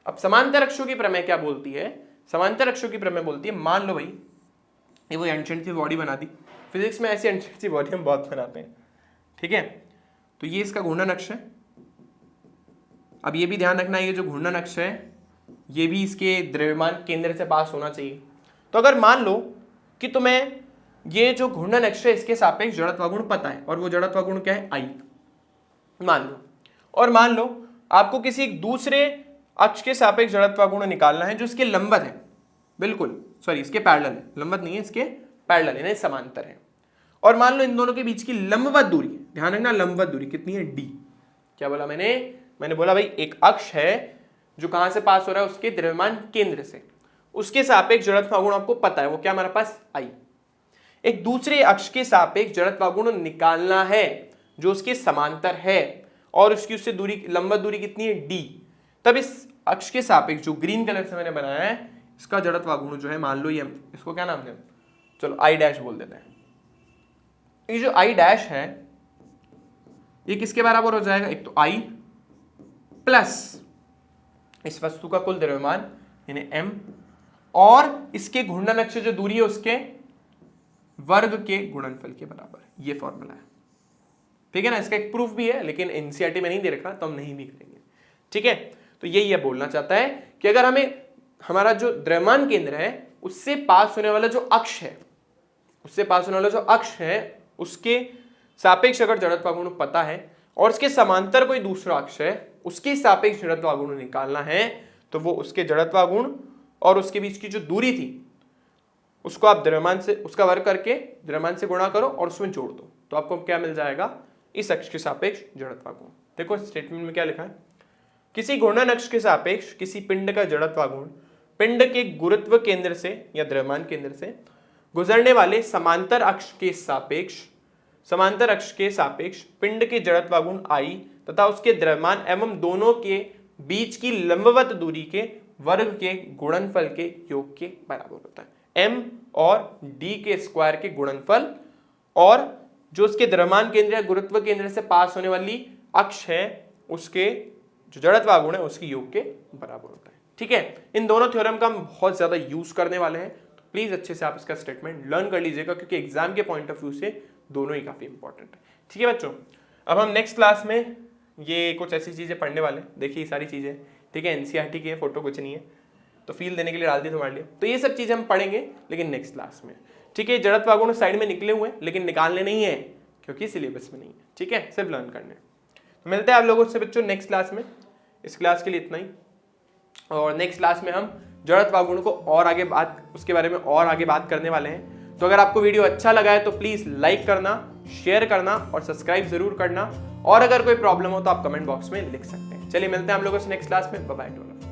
अब समांतर अक्षों की प्रमेय क्या बोलती है, समांतर अक्षों की प्रमेय बोलती है, मान लो भाई ये वो एंशिएंट सी बॉडी बना दी, फिजिक्स में ऐसी एंशिएंट सी बॉडी हम बहुत बनाते हैं। ठीक है, तो ये इसका घूर्णन अक्ष है। अब ये भी ध्यान रखना, ये जो घूर्णन अक्ष है ये भी इसके द्रव्यमान केंद्र से पास होना चाहिए। तो अगर मान लो कि तुम्हें ये जो घूर्णन अक्ष है इसके सापेक्ष जड़त्वाघूर्ण पता है, और वो जड़त्वाघूर्ण क्या है, आई मान लो, और मान लो आपको किसी दूसरे अक्ष के सापेक्ष जड़त्वाघूर्ण निकालना है जो इसके लंबवत है, बिल्कुल सॉरी इसके पैरेलल है, लंबवत नहीं है, इसके पैरेलल यानी समांतर है। और मान लो इन दोनों के बीच की लंबवत दूरी, ध्यान रखना लंबवत दूरी कितनी है, d। क्या बोला मैंने बोला भाई एक अक्ष है जो कहां से पास हो रहा है, उसके द्रव्यमान केंद्र से, उसके सापेक्ष जड़त्वाघूर्ण आपको पता है, वो क्या हमारे पास I। एक दूसरे अक्ष के सापेक्ष जड़त्वाघूर्ण निकालना है जो उसके समांतर है और उसकी उससे दूरी, लंबवत दूरी कितनी है, d। तब इस अक्ष के सापेक्ष जो ग्रीन कलर से मैंने बनाया है इसका जड़त्वाघूर्ण जो है, मान लो ये, इसको क्या नाम दें, चलो I डैश बोल देते हैं। ये जो I डैश है ये किसके बराबर हो जाएगा, एक तो I प्लस इस वस्तु का कुल द्रव्यमान यानी m, और इसके घूर्णन अक्ष जो दूरी है उसके वर्ग के गुणनफल के बराबर, ये फॉर्मूला है। ठीक है ना, इसका एक प्रूफ भी है लेकिन एनसीईआरटी में नहीं दे रखा तो हम नहीं भी करेंगे। ठीक है, तो यही बोलना चाहता है कि अगर हमें हमारा जो द्रव्यमान केंद्र है उससे पास होने वाला जो अक्ष है, उससे पास होने वाला जो अक्ष है उसके सापेक्ष अगर जड़त्वाघूर्ण पता है और उसके समांतर कोई दूसरा अक्ष है उसके सापेक्ष जड़त्वाघूर्ण निकालना है, तो वो उसके जड़त्वाघूर्ण और उसके बीच की जो दूरी थी उसको आप द्रव्यमान से, उसका वर्ग करके द्रव्यमान से गुणा करो और उसमें जोड़ दो, तो आपको क्या मिल जाएगा, इस अक्ष के सापेक्ष जड़त्वाघूर्ण। देखो स्टेटमेंट में क्या लिखा है, किसी घूर्णन अक्ष के सापेक्ष किसी पिंड का जड़त्वाघूर्ण पिंड के गुरुत्व केंद्र से या द्रव्यमान केंद्र से गुजरने वाले समांतर अक्ष के सापेक्ष पिंड के जड़त्वाघूर्ण I तथा उसके द्रव्यमान एवं दोनों के बीच की लंबवत दूरी के वर्ग के गुणनफल के योग के बराबर होता है। m और d के स्क्वायर के गुणनफल और जो उसके द्रव्यमान केंद्र या गुरुत्व केंद्र से पास होने वाली अक्ष है उसके जो जड़त्वाघूर्ण है उसके योग के बराबर होता है। ठीक है, इन दोनों थ्योरम का हम बहुत ज्यादा यूज करने वाले हैं, तो प्लीज अच्छे से आप इसका स्टेटमेंट लर्न कर लीजिएगा क्योंकि एग्जाम के पॉइंट ऑफ व्यू से दोनों ही काफी इंपॉर्टेंट है। ठीक है बच्चों, अब हम नेक्स्ट क्लास में ये कुछ ऐसी चीजें पढ़ने वाले, देखिए सारी चीजें, ठीक है एनसीईआरटी की है, फोटो कुछ नहीं है, तो फील देने के लिए डाल दी तुम्हारे लिए, तो ये सब चीजें हम पढ़ेंगे लेकिन नेक्स्ट क्लास में। ठीक है, जड़त्वाघूर्ण साइड में निकले हुए लेकिन निकालने नहीं है क्योंकि सिलेबस में नहीं है। ठीक है, सिर्फ लर्न करने। तो मिलते हैं आप लोगों से बच्चों नेक्स्ट क्लास में। इस क्लास के लिए इतना ही, और नेक्स्ट क्लास में हम जड़त्व गुण को और आगे उसके बारे में और आगे बात करने वाले हैं। तो अगर आपको वीडियो अच्छा लगा है तो प्लीज लाइक करना, शेयर करना और सब्सक्राइब जरूर करना। और अगर कोई प्रॉब्लम हो तो आप कमेंट बॉक्स में लिख सकते हैं। चलिए मिलते हैं हम लोगों से नेक्स्ट क्लास में। Bye bye.